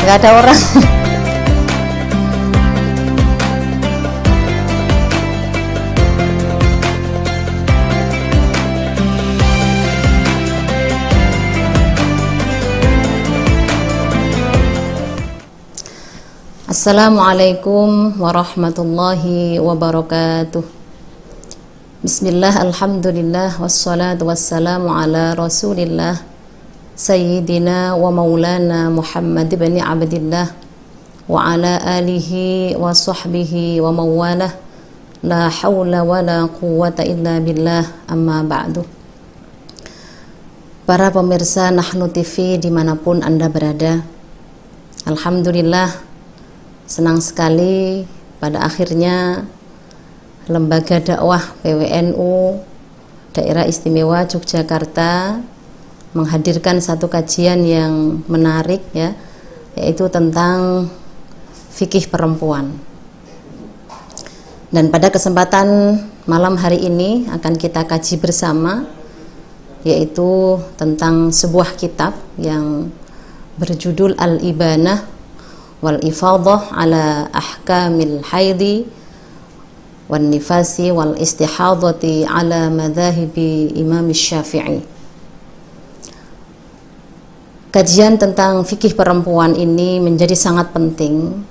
nggak ada orang. Assalamualaikum warahmatullahi wabarakatuh. Bismillah, alhamdulillah, wassalatu wassalamu ala rasulillah Sayyidina wa maulana Muhammad ibn Abdillah wa ala alihi wa sahbihi wa mawalah. La hawla wa la quwwata illa billah, amma ba'du. Para pemirsa Nahnu TV dimanapun Anda berada, alhamdulillah, senang sekali pada akhirnya Lembaga Dakwah PWNU Daerah Istimewa Yogyakarta menghadirkan satu kajian yang menarik, ya, yaitu tentang fikih perempuan. Dan pada kesempatan malam hari ini akan kita kaji bersama, yaitu tentang sebuah kitab yang berjudul Al-Ibanah wal Ifadah ala Ahkamil Haidi wan Nifasi wal Istihadati ala Madhahibi Imam Syafi'i. Kajian tentang fikih perempuan ini menjadi sangat penting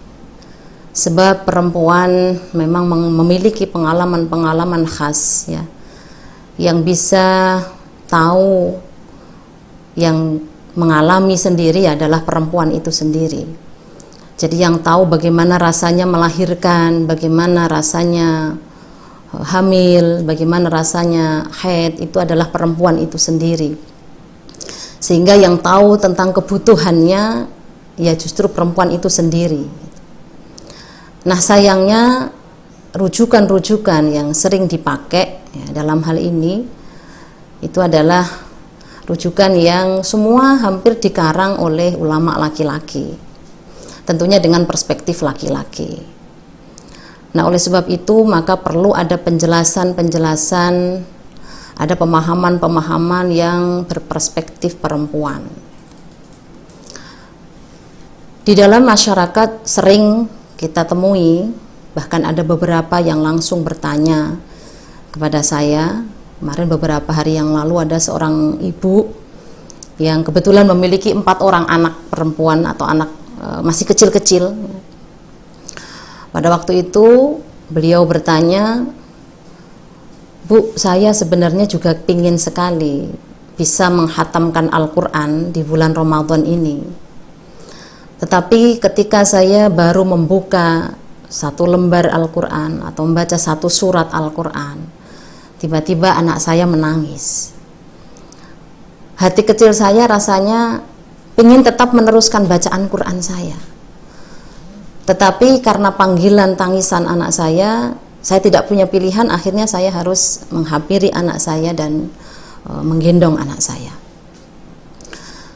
sebab perempuan memang memiliki pengalaman-pengalaman khas, ya, yang bisa tahu, yang mengalami sendiri adalah perempuan itu sendiri. Jadi yang tahu bagaimana rasanya melahirkan, bagaimana rasanya hamil, bagaimana rasanya haid, itu adalah perempuan itu sendiri. Sehingga yang tahu tentang kebutuhannya ya justru perempuan itu sendiri. Nah, sayangnya rujukan-rujukan yang sering dipakai, ya, dalam hal ini itu adalah rujukan yang semua hampir dikarang oleh ulama laki-laki, tentunya dengan perspektif laki-laki. Nah, oleh sebab itu maka perlu ada penjelasan-penjelasan, ada pemahaman-pemahaman yang berperspektif perempuan. Di dalam masyarakat sering kita temui, bahkan ada beberapa yang langsung bertanya kepada saya. Kemarin beberapa hari yang lalu ada seorang ibu yang kebetulan memiliki 4 orang anak perempuan atau anak masih kecil-kecil. Pada waktu itu beliau bertanya, "Bu, saya sebenarnya juga ingin sekali bisa menghatamkan Al-Quran di bulan Ramadan ini. Tetapi ketika saya baru membuka satu lembar Al-Quran atau membaca satu surat Al-Quran, tiba-tiba anak saya menangis. Hati kecil saya rasanya ingin tetap meneruskan bacaan Quran saya. Tetapi karena panggilan tangisan anak saya tidak punya pilihan, akhirnya saya harus menghampiri anak saya dan menggendong anak saya."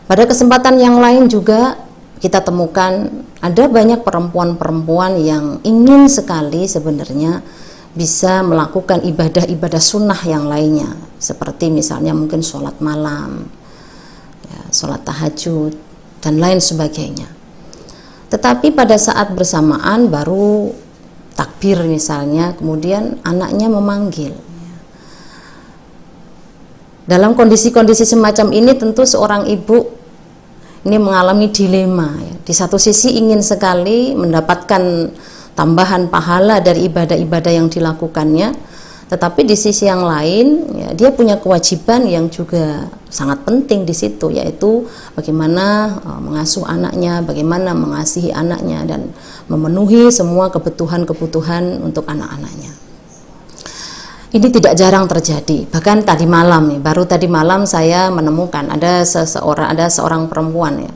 Pada kesempatan yang lain juga kita temukan ada banyak perempuan-perempuan yang ingin sekali sebenarnya bisa melakukan ibadah-ibadah sunnah yang lainnya, seperti misalnya mungkin sholat malam, ya, sholat tahajud, dan lain sebagainya. Tetapi pada saat bersamaan baru takbir misalnya, kemudian anaknya memanggil. Dalam kondisi-kondisi semacam ini tentu seorang ibu ini mengalami dilema, ya. Di satu sisi ingin sekali mendapatkan tambahan pahala dari ibadah-ibadah yang dilakukannya, tetapi di sisi yang lain, ya, dia punya kewajiban yang juga sangat penting di situ, yaitu bagaimana mengasuh anaknya, bagaimana mengasihi anaknya, dan memenuhi semua kebutuhan-kebutuhan untuk anak-anaknya. Ini tidak jarang terjadi. Bahkan tadi malam, baru tadi malam saya menemukan ada seorang perempuan, ya,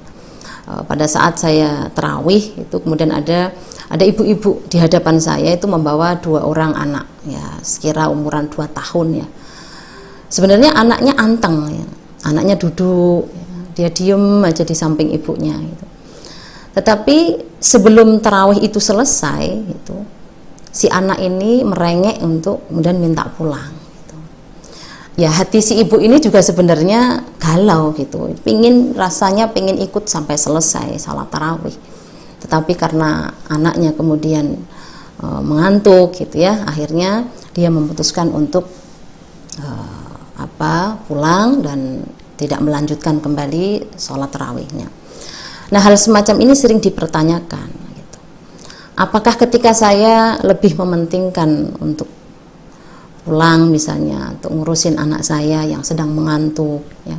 pada saat saya tarawih itu kemudian ada ibu-ibu di hadapan saya itu membawa 2 orang anak, ya, sekira umuran 2 tahun, ya. Sebenarnya anaknya anteng, ya. Anaknya duduk, ya. Dia diem aja di samping ibunya, gitu. Tetapi sebelum tarawih itu selesai, gitu, si anak ini merengek untuk kemudian minta pulang, gitu. ya hati si ibu ini juga sebenarnya galau gitu, rasanya pengen ikut sampai selesai salat tarawih, tetapi karena anaknya kemudian mengantuk gitu ya, akhirnya dia memutuskan untuk pulang dan tidak melanjutkan kembali sholat tarawihnya. Nah, hal semacam ini sering dipertanyakan gitu. Apakah ketika saya lebih mementingkan untuk pulang misalnya untuk ngurusin anak saya yang sedang mengantuk ya,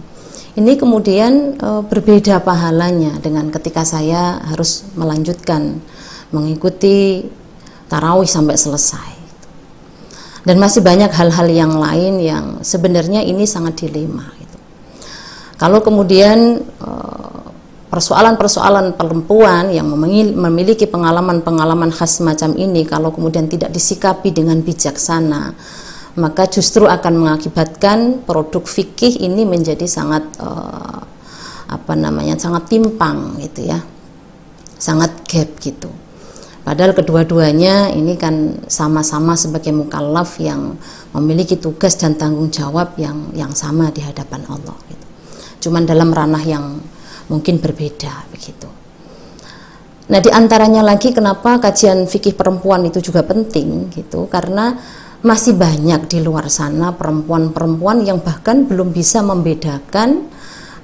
ini kemudian berbeda pahalanya dengan ketika saya harus melanjutkan mengikuti tarawih sampai selesai. Dan masih banyak hal-hal yang lain yang sebenarnya ini sangat dilema gitu. Kalau kemudian persoalan-persoalan perempuan yang memiliki pengalaman-pengalaman khas semacam ini, kalau kemudian tidak disikapi dengan bijaksana, maka justru akan mengakibatkan produk fikih ini menjadi sangat sangat timpang gitu ya, sangat gap gitu. Padahal kedua-duanya ini kan sama-sama sebagai mukallaf yang memiliki tugas dan tanggung jawab yang sama di hadapan Allah gitu. Cuman dalam ranah yang mungkin berbeda begitu. Nah, diantaranya lagi kenapa kajian fikih perempuan itu juga penting gitu, karena masih banyak di luar sana perempuan-perempuan yang bahkan belum bisa membedakan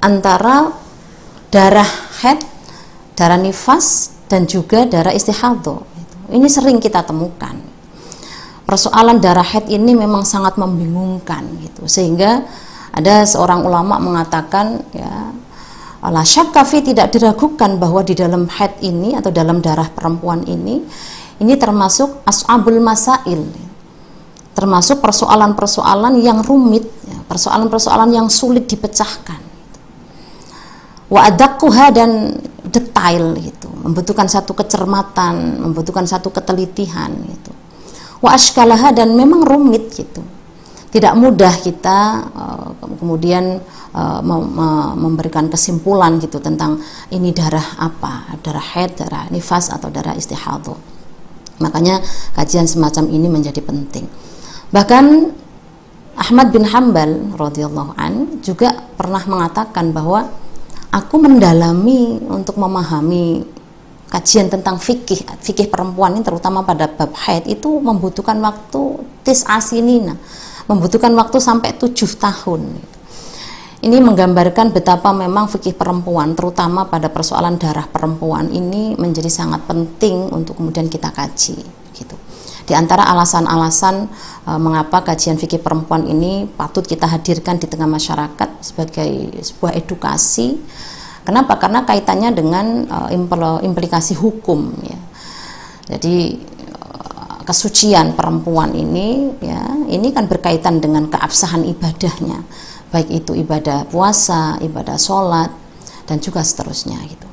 antara darah haid, darah nifas, dan juga darah istihadhah. Ini sering kita temukan. Persoalan darah haid ini memang sangat membingungkan gitu, sehingga ada seorang ulama mengatakan ya, la syakka fi, tidak diragukan bahwa di dalam haid ini atau dalam darah perempuan ini termasuk as'abul masail, termasuk persoalan-persoalan yang rumit ya, persoalan-persoalan yang sulit dipecahkan. Wa adaqquha, dan detail gitu, membutuhkan satu kecermatan, membutuhkan satu ketelitian gitu. Wa ashkalaha, dan memang rumit gitu, tidak mudah kita kemudian memberikan kesimpulan gitu tentang ini darah apa, darah haid, darah nifas, atau darah istihadhah. Makanya kajian semacam ini menjadi penting. Bahkan Ahmad bin Hanbal radhiyallahu an juga pernah mengatakan bahwa aku mendalami untuk memahami kajian tentang fikih perempuan ini, terutama pada bab haid, itu membutuhkan waktu tis'asinina, membutuhkan waktu sampai 7 tahun. Ini menggambarkan betapa memang fikih perempuan, terutama pada persoalan darah perempuan ini, menjadi sangat penting untuk kemudian kita kaji gitu. Di antara alasan-alasan mengapa kajian fikih perempuan ini patut kita hadirkan di tengah masyarakat sebagai sebuah edukasi. Kenapa? Karena kaitannya dengan implikasi hukum ya. Jadi kesucian perempuan ini ya, ini kan berkaitan dengan keabsahan ibadahnya, baik itu ibadah puasa, ibadah sholat, dan juga seterusnya gitu.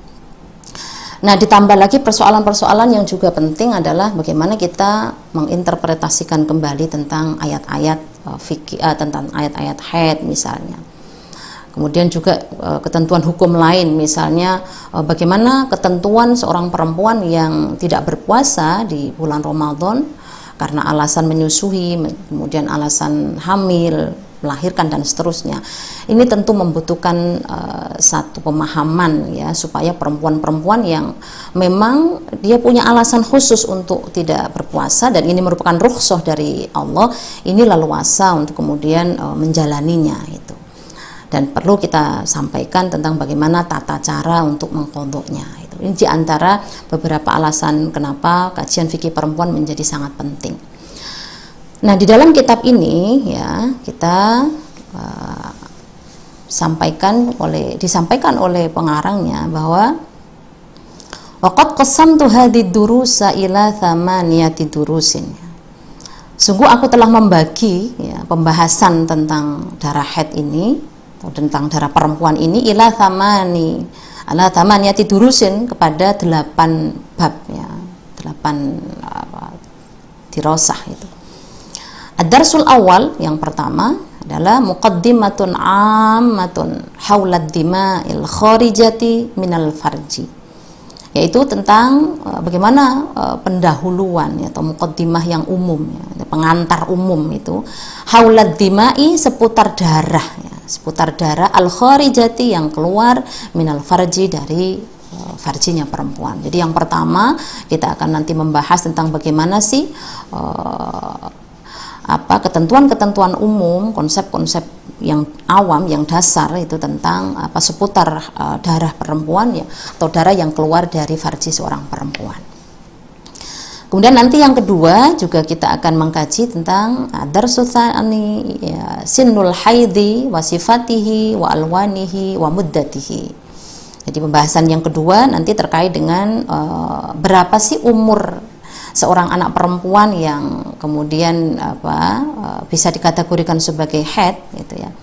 Nah, ditambah lagi persoalan-persoalan yang juga penting adalah bagaimana kita menginterpretasikan kembali tentang ayat-ayat fikih, tentang ayat-ayat haid misalnya. Kemudian juga ketentuan hukum lain, misalnya bagaimana ketentuan seorang perempuan yang tidak berpuasa di bulan Ramadan karena alasan menyusui, kemudian alasan hamil, melahirkan, dan seterusnya. Ini tentu membutuhkan satu pemahaman ya, supaya perempuan-perempuan yang memang dia punya alasan khusus untuk tidak berpuasa, dan ini merupakan rukhsah dari Allah, ini leluasa untuk kemudian menjalaninya itu. Dan perlu kita sampaikan tentang bagaimana tata cara untuk mengqadhanya itu. Ini diantara beberapa alasan kenapa kajian fikih perempuan menjadi sangat penting. Nah, di dalam kitab ini ya, kita disampaikan oleh pengarangnya bahwa waqad qasamtu hadhihi durusa ila thamaniyati durusin. Sungguh aku telah membagi ya, pembahasan tentang darah haid ini atau tentang darah perempuan ini ila thamaniyati durusin, kepada 8 bab ya, 8 dirasah itu. Ad-darsul awal, yang pertama adalah muqaddimatun ammatun haulad dima'il kharijati minal farji. yaitu tentang bagaimana pendahuluan ya, atau muqaddimah yang umum ya, pengantar umum itu haulad dimai, seputar darah ya, seputar darah al-kharijati, yang keluar minal farji, dari farjinya perempuan. Jadi yang pertama kita akan nanti membahas tentang bagaimana sih ketentuan-ketentuan umum, konsep-konsep yang awam, yang dasar itu tentang seputar darah perempuan ya, atau darah yang keluar dari farji seorang perempuan. Kemudian nanti yang kedua juga kita akan mengkaji tentang darsus tsani ya, sinnul haidhi wa sifatihi wa alwanihi wa muddatihi. Jadi pembahasan yang kedua nanti terkait dengan berapa sih umur seorang anak perempuan yang kemudian bisa dikategorikan sebagai haid gitu ya.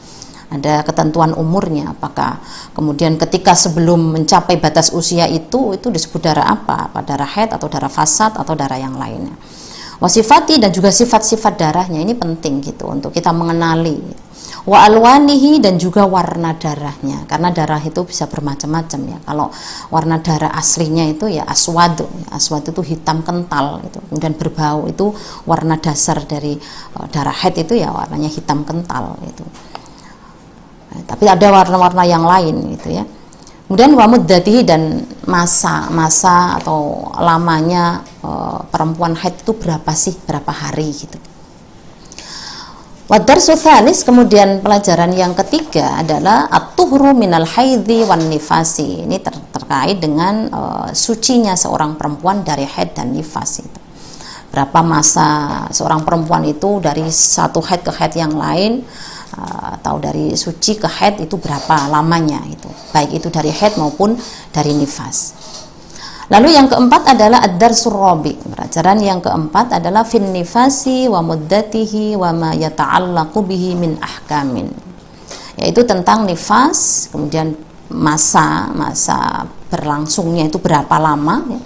Ada ketentuan umurnya, apakah kemudian ketika sebelum mencapai batas usia itu disebut darah apa darah haid atau darah fasad atau darah yang lainnya. Wasifati, dan juga sifat-sifat darahnya ini penting gitu untuk kita mengenali. Wa alwanihi, dan juga warna darahnya, karena darah itu bisa bermacam-macam ya. Kalau warna darah aslinya itu ya aswad itu hitam kental gitu. Kemudian berbau itu warna dasar dari darah haid itu ya warnanya hitam kental gitu. Tapi ada warna-warna yang lain gitu ya. Kemudian wa muddatihi, dan masa atau lamanya perempuan haid itu berapa hari gitu. Wadarsu tsalis, kemudian pelajaran yang ketiga adalah at-tuhru minal haidhi wan nifasi. Ini terkait dengan sucinya seorang perempuan dari haid dan nifas itu. Berapa masa seorang perempuan itu dari satu haid ke haid yang lain, atau dari suci ke haid itu berapa lamanya itu, baik itu dari haid maupun dari nifas. Lalu yang keempat adalah ad-darsur rabi. Pelajaran yang keempat adalah fin nifasi wa muddatihi wa ma yata'allaqu bihi min ahkamin. Yaitu tentang nifas, kemudian masa berlangsungnya itu berapa lama ya.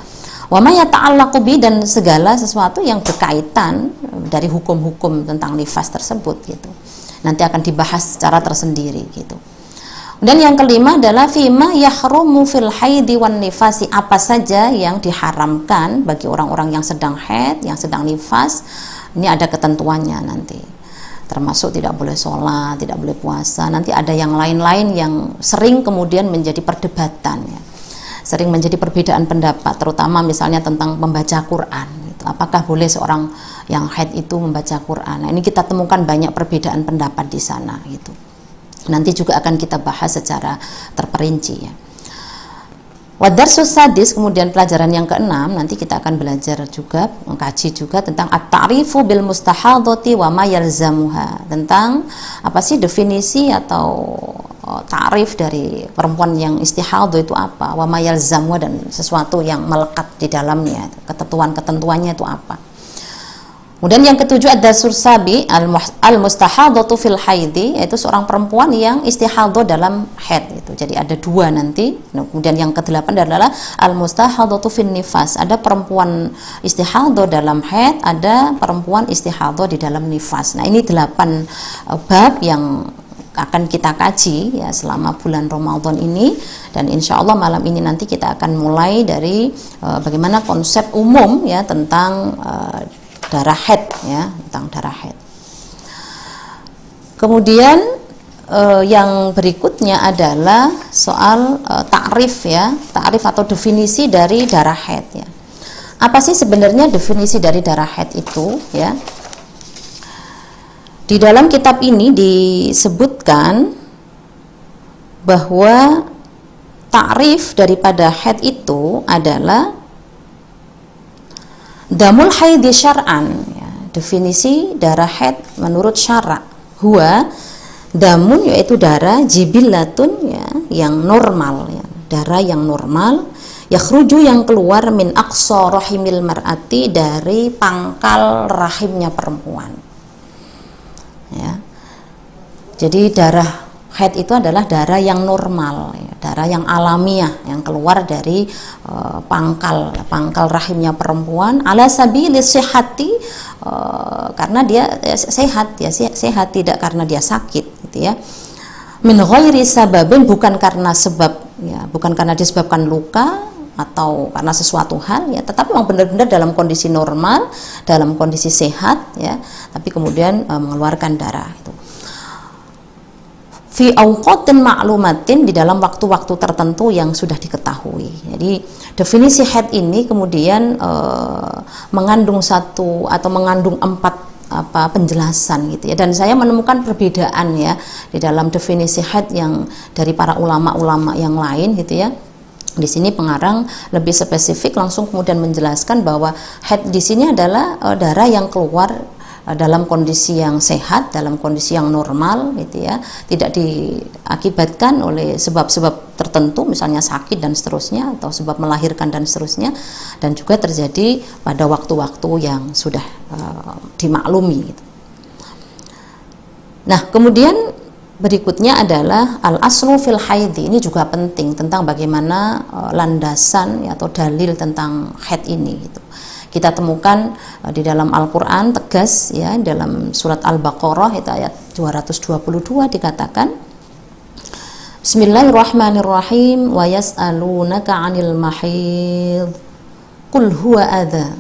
Wa ma yata'allaqu bihi, dan segala sesuatu yang berkaitan dari hukum-hukum tentang nifas tersebut gitu. Nanti akan dibahas secara tersendiri gitu. Dan yang kelima adalah fima yahrumu fil haidi wan nifasi, apa saja yang diharamkan bagi orang-orang yang sedang haid, yang sedang nifas. Ini ada ketentuannya nanti. Termasuk tidak boleh sholat, tidak boleh puasa. Nanti ada yang lain-lain yang sering kemudian menjadi perdebatan ya. Sering menjadi perbedaan pendapat, terutama misalnya tentang membaca Quran gitu. Apakah boleh seorang yang haid itu membaca Quran? Nah, ini kita temukan banyak perbedaan pendapat di sana gitu. Nanti juga akan kita bahas secara terperinci ya. Wadarsus sadis, kemudian pelajaran yang keenam, nanti kita akan belajar juga, mengkaji juga tentang at-ta'rifu bil mustahadati wa ma yalzamuha, tentang apa sih definisi atau ta'rif dari perempuan yang istihadhah itu apa, wa ma yalzamuha, dan sesuatu yang melekat di dalamnya, ketentuan-ketentuannya itu apa. Kemudian yang ketujuh ada sursabi al-mustahadhatu fil haidi, yaitu seorang perempuan yang istihadhah dalam haid itu. Jadi ada dua nanti. Kemudian yang kedelapan adalah al-mustahadhatu fin nifas. Ada perempuan istihadhah dalam haid, ada perempuan istihadhah di dalam nifas. Nah, ini 8 bab yang akan kita kaji ya selama bulan Ramadan ini, dan insya Allah malam ini nanti kita akan mulai dari bagaimana konsep umum ya tentang darah haid ya, tentang darah haid. Kemudian yang berikutnya adalah soal ta'rif ya, ta'rif atau definisi dari darah haid ya. Apa sih sebenarnya definisi dari darah haid itu ya? Di dalam kitab ini disebutkan bahwa ta'rif daripada haid itu adalah damul haidi syar'an ya, definisi darah haid menurut syara' huwa damun, yaitu darah jibillatun ya, yang normal ya, darah yang normal, yakhruju, yang keluar min aqsa rahimil mar'ati, dari pangkal rahimnya perempuan ya. Jadi darah haid itu adalah darah yang normal ya, darah yang alamiah yang keluar dari pangkal rahimnya perempuan ala sabili sihhati, karena dia sehat ya, sehat, tidak karena dia sakit gitu ya. Min ghairi sababin, bukan karena sebab ya, bukan karena disebabkan luka, atau karena sesuatu hal ya, tetapi memang benar-benar dalam kondisi normal, dalam kondisi sehat ya, tapi kemudian mengeluarkan darah itu. Fi awqatin ma'lumatin, di dalam waktu-waktu tertentu yang sudah diketahui. Jadi definisi haid ini kemudian mengandung satu atau mengandung 4 penjelasan gitu ya, dan saya menemukan perbedaan ya di dalam definisi haid yang dari para ulama-ulama yang lain gitu ya. Di sini pengarang lebih spesifik langsung kemudian menjelaskan bahwa haid di sini adalah darah yang keluar dalam kondisi yang sehat, dalam kondisi yang normal gitu ya, tidak diakibatkan oleh sebab-sebab tertentu misalnya sakit dan seterusnya, atau sebab melahirkan dan seterusnya, dan juga terjadi pada waktu-waktu yang sudah dimaklumi gitu. Nah, kemudian berikutnya adalah al-aslu fil haidhi. Ini juga penting tentang bagaimana landasan atau dalil tentang haid ini gitu. Kita temukan di dalam Al-Qur'an tegas ya, dalam surat Al-Baqarah itu ayat 222 dikatakan, Bismillahirrahmanirrahim, wa yas'alunaka 'anil mahid qul huwa adza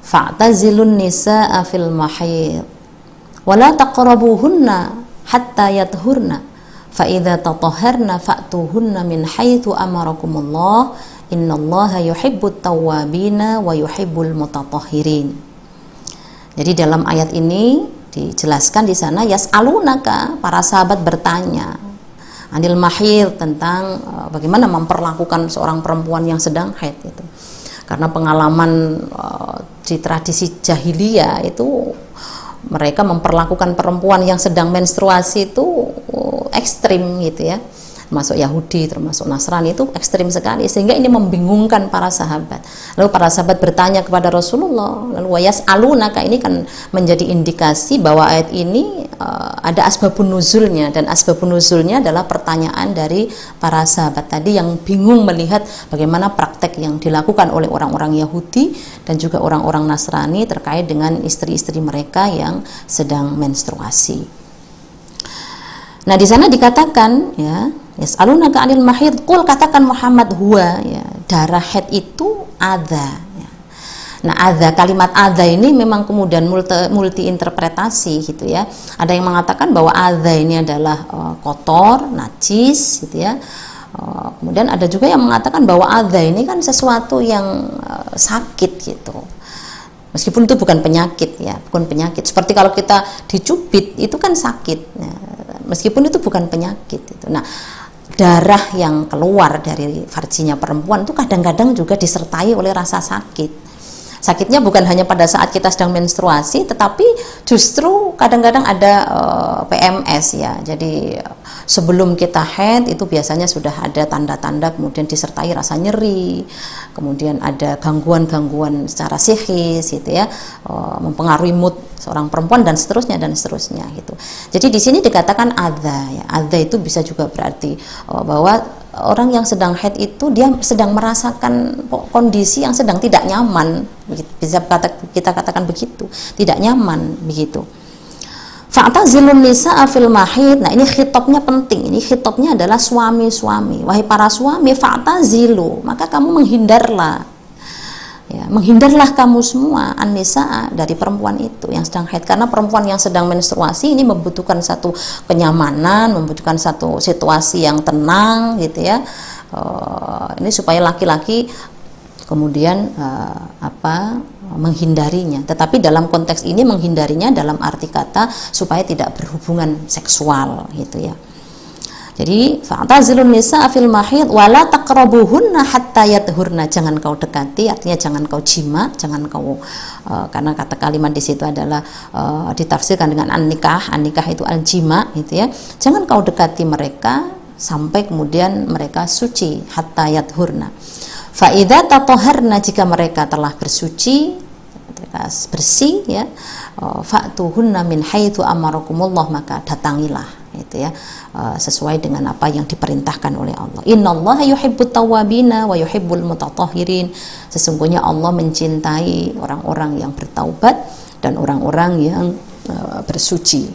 fa'tazilun nisaa fil mahid wa la taqrabuhunna hatta yathurna fa idza tatahharna fa'tuhunna min haitsu amarakumullah innallaha yuhibbut tawwabina wa yuhibbul mutatahhirin. Jadi dalam ayat ini dijelaskan di sana, yas'alunaka, para sahabat bertanya, anil mahid, tentang bagaimana memperlakukan seorang perempuan yang sedang haid itu. Karena pengalaman di tradisi jahiliyah itu, mereka memperlakukan perempuan yang sedang menstruasi itu ekstrim gitu ya, termasuk Yahudi, termasuk Nasrani, itu ekstrim sekali, sehingga ini membingungkan para sahabat. Lalu para sahabat bertanya kepada Rasulullah, lalu wayas alunaka, ini kan menjadi indikasi bahwa ayat ini ada asbabun nuzulnya, dan asbabun nuzulnya adalah pertanyaan dari para sahabat tadi yang bingung melihat bagaimana praktek yang dilakukan oleh orang-orang Yahudi dan juga orang-orang Nasrani terkait dengan istri-istri mereka yang sedang menstruasi. Nah, di sana dikatakan ya, yas'alunaka 'anil mahid, qul, katakan Muhammad, huwa ya, darah haid itu adza ya. Nah, adza, kalimat adza ini memang kemudian multi interpretasi gitu ya. Ada yang mengatakan bahwa adza ini adalah kotor, najis gitu ya. Kemudian ada juga yang mengatakan bahwa adza ini kan sesuatu yang sakit gitu. Meskipun itu bukan penyakit ya, bukan penyakit. Seperti kalau kita dicubit itu kan sakit. Ya, meskipun itu bukan penyakit itu. Nah, darah yang keluar dari farjinya perempuan itu kadang-kadang juga disertai oleh rasa sakit. Sakitnya bukan hanya pada saat kita sedang menstruasi, tetapi justru kadang-kadang ada PMS ya. Jadi sebelum kita haid itu biasanya sudah ada tanda-tanda, kemudian disertai rasa nyeri, kemudian ada gangguan-gangguan secara psikis gitu ya, mempengaruhi mood seorang perempuan dan seterusnya gitu. Jadi di sini dikatakan adza ya. Adza itu bisa juga berarti bahwa orang yang sedang haid itu dia sedang merasakan kondisi yang sedang tidak nyaman, bisa kita katakan begitu, tidak nyaman begitu. Fa'tazilun nisaa fil mahid. Nah, ini khitabnya penting. Ini khitabnya adalah suami-suami. Wahai para suami, fa'tazilu, maka kamu menghindarlah. Ya, menghindarlah kamu semua an-nisa, dari perempuan itu yang sedang haid, karena perempuan yang sedang menstruasi ini membutuhkan satu kenyamanan, membutuhkan satu situasi yang tenang gitu ya. Ini supaya laki-laki kemudian menghindarinya. Tetapi dalam konteks ini menghindarinya dalam arti kata supaya tidak berhubungan seksual gitu ya. Jadi fa'tazilun nisaa fil mahid wa la taqrabuhunna hatta yathurna, jangan kau dekati, artinya jangan kau jima, jangan kau karena kata kalimat di situ adalah ditafsirkan dengan an-nikah. An-nikah itu al-jima gitu ya. Jangan kau dekati mereka sampai kemudian mereka suci, hatta yathurna. Fa idza tatahharna, jika mereka telah bersuci, mereka bersih ya, fa'tuhunna min haitsu amarakumullah, maka datangilah itu ya, sesuai dengan apa yang diperintahkan oleh Allah. Innallaha yuhibbut tawwabina wa yuhibbul mutatahhirin. Sesungguhnya Allah mencintai orang-orang yang bertaubat dan orang-orang yang bersuci.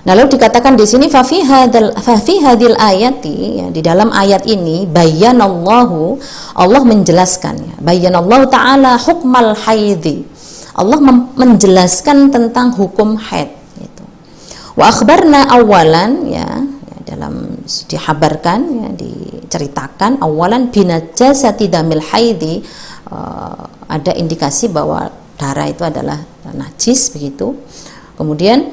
Lalu dikatakan di sini fa fi hadil ayati, ya, di dalam ayat ini bayyanallahu, Allah menjelaskan, ya, bayyanallahu taala hukmal haidhi, Allah menjelaskan tentang hukum haid gitu. Wa akhbarna awalan, ya, dalam dihabarkan, ya, diceritakan awalan binajasati damil haidhi, ada indikasi bahwa darah itu adalah najis begitu. Kemudian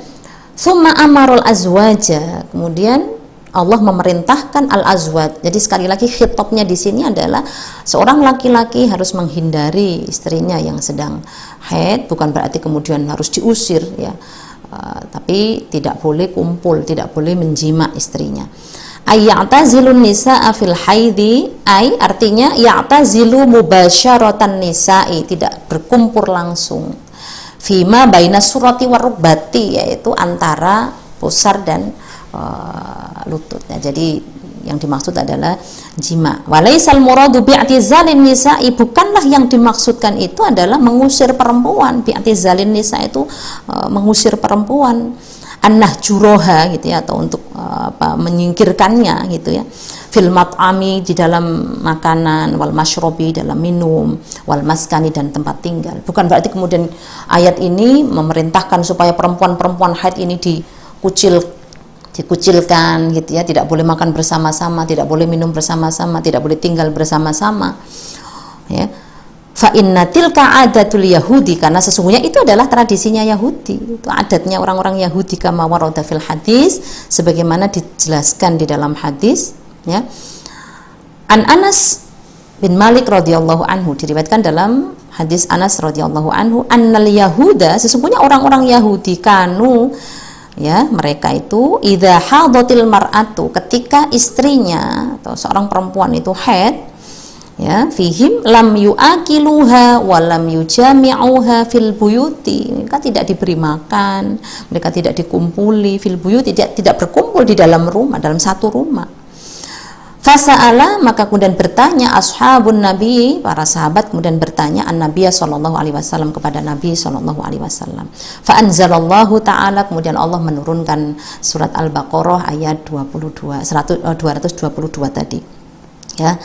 summa amarul azwaja, kemudian Allah memerintahkan al-azwaj. Jadi sekali lagi khitabnya di sini adalah seorang laki-laki harus menghindari istrinya yang sedang haid, bukan berarti kemudian harus diusir, ya. Tapi tidak boleh kumpul, tidak boleh menjima istrinya. Ayya'tazilun nisa'a fil haidhi, artinya ya'tazilu mubasyaratan nisa'i, tidak berkumpul langsung. Fima baina surati warukbati, yaitu antara pusar dan lutut. Nah, jadi yang dimaksud adalah jima. Walaisal muradu bi'tizalin nisa'i, bukanlah yang dimaksudkan itu adalah mengusir perempuan. Bi'tizalin nisa' itu mengusir perempuan. An-nahjuroha gitu ya, atau untuk menyingkirkannya gitu ya. Fil mat'ami, di dalam makanan, wal masyrobi, dalam minum, wal maskani, dan tempat tinggal. Bukan berarti kemudian ayat ini memerintahkan supaya perempuan-perempuan haid ini dikucilkan gitu ya, tidak boleh makan bersama-sama, tidak boleh minum bersama-sama, tidak boleh tinggal bersama-sama, ya. Fa inna tilka adatul yahudi, karena sesungguhnya itu adalah tradisinya Yahudi, itu adatnya orang-orang Yahudi, kama warada fil hadis, sebagaimana dijelaskan di dalam hadis, ya. An Anas bin Malik radhiyallahu anhu, diriwayatkan dalam hadis Anas radhiyallahu anhu, annal yahuda, sesungguhnya orang-orang Yahudi, kanu, ya, mereka itu idza hadatil mar'atu, ketika istrinya atau seorang perempuan itu haid, ya, fihim lam yuakiluha wa lam yujami'uha fil buyuti, mereka tidak diberi makan, mereka tidak dikumpuli fil buyuti, tidak berkumpul di dalam rumah, dalam satu rumah. Fasa'ala, maka kemudian bertanya ashabun nabi, para sahabat kemudian bertanya an-nabiy sallallahu alaihi wasallam, kepada Nabi sallallahu alaihi wasallam. Fa anzalallahu ta'ala, kemudian Allah menurunkan surat Al-Baqarah ayat 222 tadi, ya.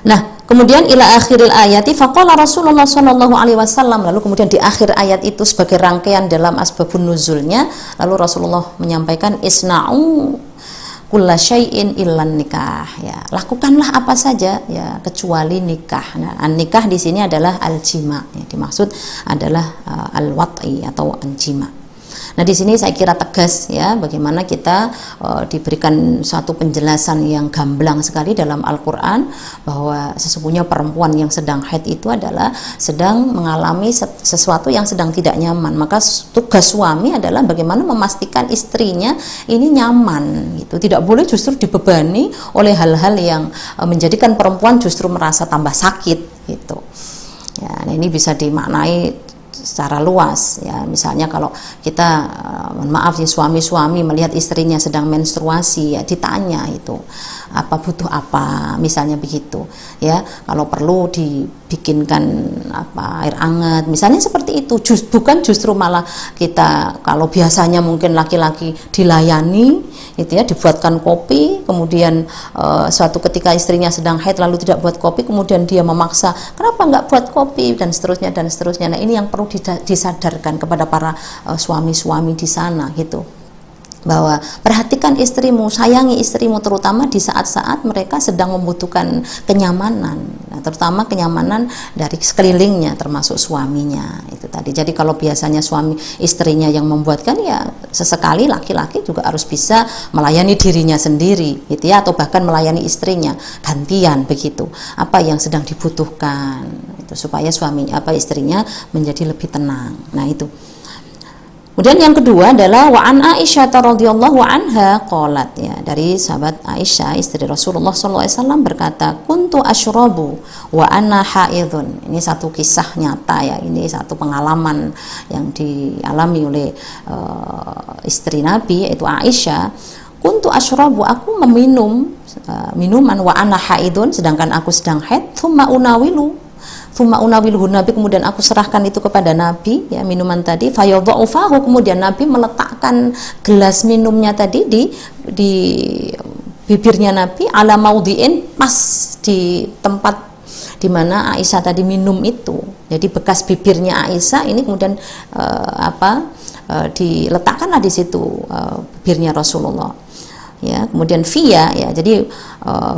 Nah, kemudian ila akhiril ayati faqala Rasulullah sallallahu alaihi wasallam, lalu kemudian di akhir ayat itu sebagai rangkaian dalam asbabun nuzulnya, lalu Rasulullah menyampaikan isna'u kulla syai'in illan nikah, ya, lakukanlah apa saja, ya, kecuali nikah. Nah, an-nikah di sini adalah al-jima, ya, dimaksud adalah al-wat'i atau al-jima. Nah, di sini saya kira tegas, ya, bagaimana kita diberikan satu penjelasan yang gamblang sekali dalam Al-Qur'an, bahwa sesungguhnya perempuan yang sedang haid itu adalah sedang mengalami sesuatu yang sedang tidak nyaman. Maka tugas suami adalah bagaimana memastikan istrinya ini nyaman gitu. Tidak boleh justru dibebani oleh hal-hal yang menjadikan perempuan justru merasa tambah sakit gitu. Ya, nah ini bisa dimaknai secara luas, ya. Misalnya kalau kita maaf ya, suami-suami melihat istrinya sedang menstruasi, ya, ditanya itu apa, butuh apa, misalnya begitu, ya. Kalau perlu dibikinkan apa, air hangat, misalnya seperti itu. Bukan justru malah kita, kalau biasanya mungkin laki-laki dilayani itu ya, dibuatkan kopi, kemudian suatu ketika istrinya sedang haid lalu tidak buat kopi, kemudian dia memaksa, kenapa nggak buat kopi, dan seterusnya dan seterusnya. Nah, ini yang perlu disadarkan kepada para suami-suami di sana gitu, bahwa perhatikan istrimu, sayangi istrimu, terutama di saat-saat mereka sedang membutuhkan kenyamanan, nah, terutama kenyamanan dari sekelilingnya termasuk suaminya itu tadi. Jadi kalau biasanya suami istrinya yang membuatkan, ya sesekali laki-laki juga harus bisa melayani dirinya sendiri gitu ya, atau bahkan melayani istrinya gantian begitu, apa yang sedang dibutuhkan itu, supaya suaminya istrinya menjadi lebih tenang. Nah, itu. Kemudian yang kedua adalah wa an Aisyah radhiyallahu anha qalat, ya, dari sahabat Aisyah istri Rasulullah SAW berkata, kuntu asyrabu wa ana haidun. Ini satu kisah nyata, ya, ini satu pengalaman yang dialami oleh istri Nabi, yaitu Aisyah. Kuntu asyrabu, aku meminum minuman, wa ana haidun, sedangkan aku sedang haid, thumma unawilu Tsumma unawiluhu, Nabi kemudian aku serahkan itu kepada Nabi, ya, minuman tadi. Fayadha'u fahu, kemudian Nabi meletakkan gelas minumnya tadi di bibirnya Nabi, ala maudhi'in, pas di tempat di mana Aisyah tadi minum itu. Jadi bekas bibirnya Aisyah ini kemudian diletakkanlah di situ bibirnya Rasulullah. Ya, kemudian fiya, ya, jadi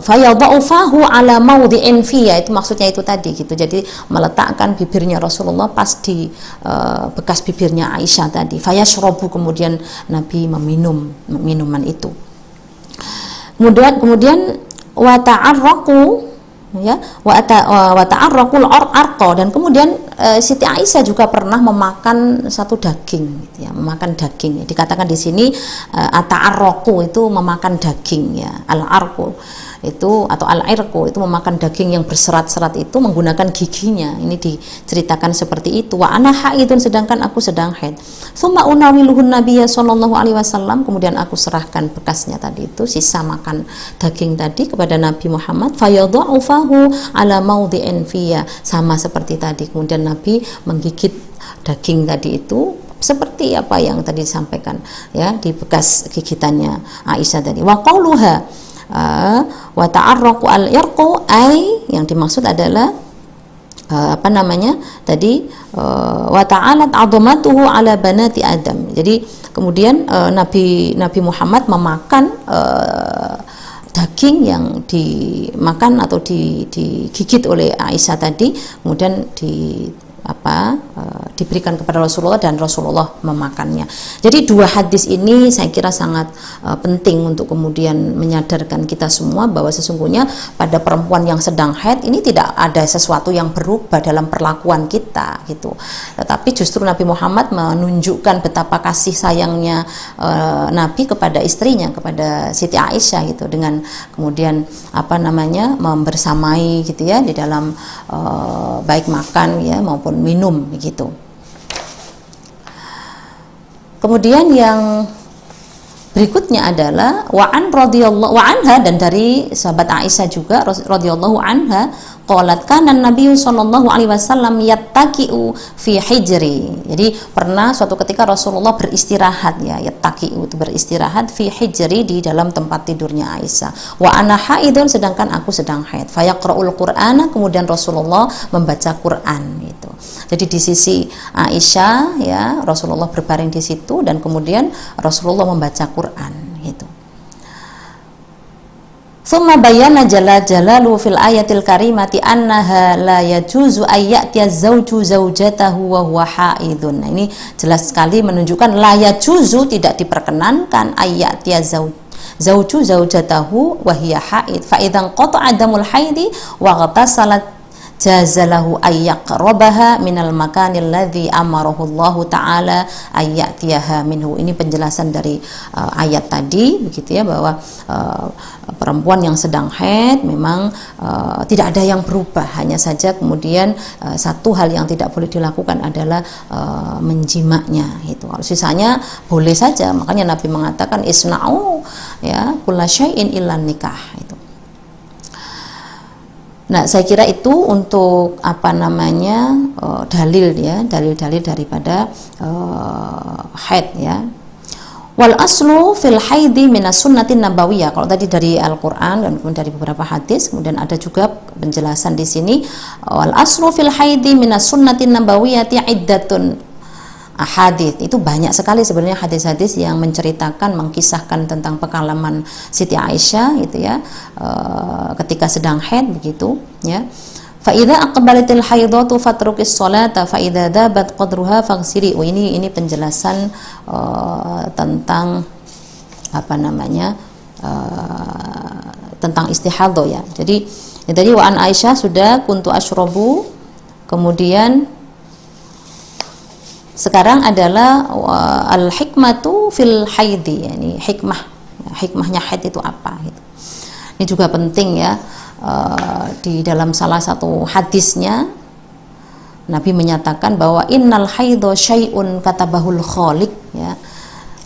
fayadha'u fahu ala maudhi'in fiya, itu maksudnya itu tadi gitu. Jadi meletakkan bibirnya Rasulullah pas di bekas bibirnya Aisyah tadi. Fayashrabu, kemudian Nabi meminum minuman itu. Kemudian wa ta'arraqu, ya, wa ta'arraqul arqa, dan kemudian Siti Aisyah juga pernah memakan satu daging gitu ya, memakan daging. Dikatakan di sini ata'arraqu itu memakan daging, ya. Al-arqu itu atau al-irqu itu memakan daging yang berserat-serat itu menggunakan giginya. Ini diceritakan seperti itu. Wa ana haidun, sedangkan aku sedang haid. Tsumma unawiluhun nabiyya sallallahu alaihi wasallam, kemudian aku serahkan bekasnya tadi itu, sisa makan daging tadi, kepada Nabi Muhammad. Fayadha'u fahu ala maudhi'in fiyya, sama seperti tadi. Kemudian Nabi menggigit daging tadi itu seperti apa yang tadi disampaikan, ya, di bekas gigitannya Aisyah tadi. Wa qauluha wa ta'arraqu al-irqu, ay, yang dimaksud adalah tadi wa ta'alat 'azamatuhu ala banati Adam. Jadi kemudian Nabi Muhammad memakan daging yang dimakan atau digigit oleh Aisyah tadi, kemudian diberikan kepada Rasulullah dan Rasulullah memakannya. Jadi dua hadis ini saya kira sangat penting untuk kemudian menyadarkan kita semua bahwa sesungguhnya pada perempuan yang sedang haid ini tidak ada sesuatu yang berubah dalam perlakuan kita gitu. Tetapi justru Nabi Muhammad menunjukkan betapa kasih sayangnya Nabi kepada istrinya, kepada Siti Aisyah gitu, dengan kemudian membersamai gitu ya di dalam baik makan, ya, maupun minum begitu. Kemudian yang berikutnya adalah wa anha, dan dari sahabat Aisyah juga radhiyallahu anha, qalat kana Nabi sallallahu alaihi wasallam yattaqi'u fi hijri. Jadi pernah suatu ketika Rasulullah beristirahat, ya, yattaqi'u itu beristirahat, fi hijri di dalam tempat tidurnya Aisyah. Wa ana haidun, sedangkan aku sedang haid. Fayaqra'ul Qur'ana, kemudian Rasulullah membaca Quran gitu. Jadi di sisi Aisyah, ya, Rasulullah berbaring di situ dan kemudian Rasulullah membaca Quran gitu. Tsumma bayyana jalalu fil ayatil karimati annaha la yajuzu ayyatiya zawju zawjatahu wa huwa haidun. Nah, ini jelas sekali menunjukkan la yajuzu, tidak diperkenankan, ayyatiya zawju zawjatahu wa hiya haid. Fa idzan qata'a damul haidi wa ghtasalat jazalahu ayyaqrabaha minal makanil ladzi amarahu Allah taala ayyatiyaha minhu. Ini penjelasan dari ayat tadi begitu ya, bahwa perempuan yang sedang haid memang tidak ada yang berubah, hanya saja kemudian satu hal yang tidak boleh dilakukan adalah menjimaknya itu. Kalau sisanya boleh saja, makanya Nabi mengatakan isna'u, ya, kulla syai'in illa nikah itu. Nah, saya kira itu untuk dalil, ya, dalil-dalil daripada haid, ya. Wal aslu fil haidi minas sunnatin nabawiyah. Kalau tadi dari Al-Qur'an dan kemudian dari beberapa hadis, kemudian ada juga penjelasan di sini wal aslu fil haidi minas sunnatin nabawiyati iddatun hadits. Itu banyak sekali sebenarnya hadis-hadis yang menceritakan, mengkisahkan tentang pengalaman Siti Aisyah gitu ya, ketika sedang haid begitu ya. Fa idza aqbalatil haidatu fatrukis sholata fa idza dabat qadruha faghsili. Ini penjelasan tentang tentang istihadhah, ya. Jadi wa an Aisyah sudah kuntu asyrabu, kemudian sekarang adalah al-hikmatu fil haidi, yani hikmahnya haid itu apa gitu. Ini juga penting, ya. Di dalam salah satu hadisnya Nabi menyatakan bahwa innal haidha syai'un katabahul khaliq, ya.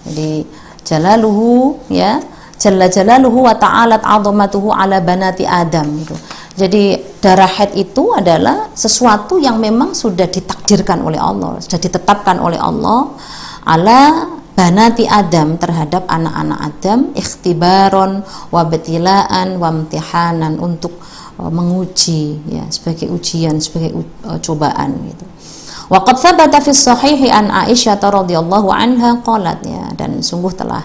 Jadi jalaluhu, ya, jalla jalaluhu wa ta'alat 'azamatuhu ala banati Adam gitu. Jadi darah haid itu adalah sesuatu yang memang sudah ditakdirkan oleh Allah, sudah ditetapkan oleh Allah ala banati Adam, terhadap anak-anak Adam, ikhtibaron wa betilaan wa imtihanan, untuk menguji, ya, sebagai ujian, sebagai cobaan gitu. Wa qad thabata fi shahihi an Aisyah radhiyallahu anha qalat, ya, dan sungguh telah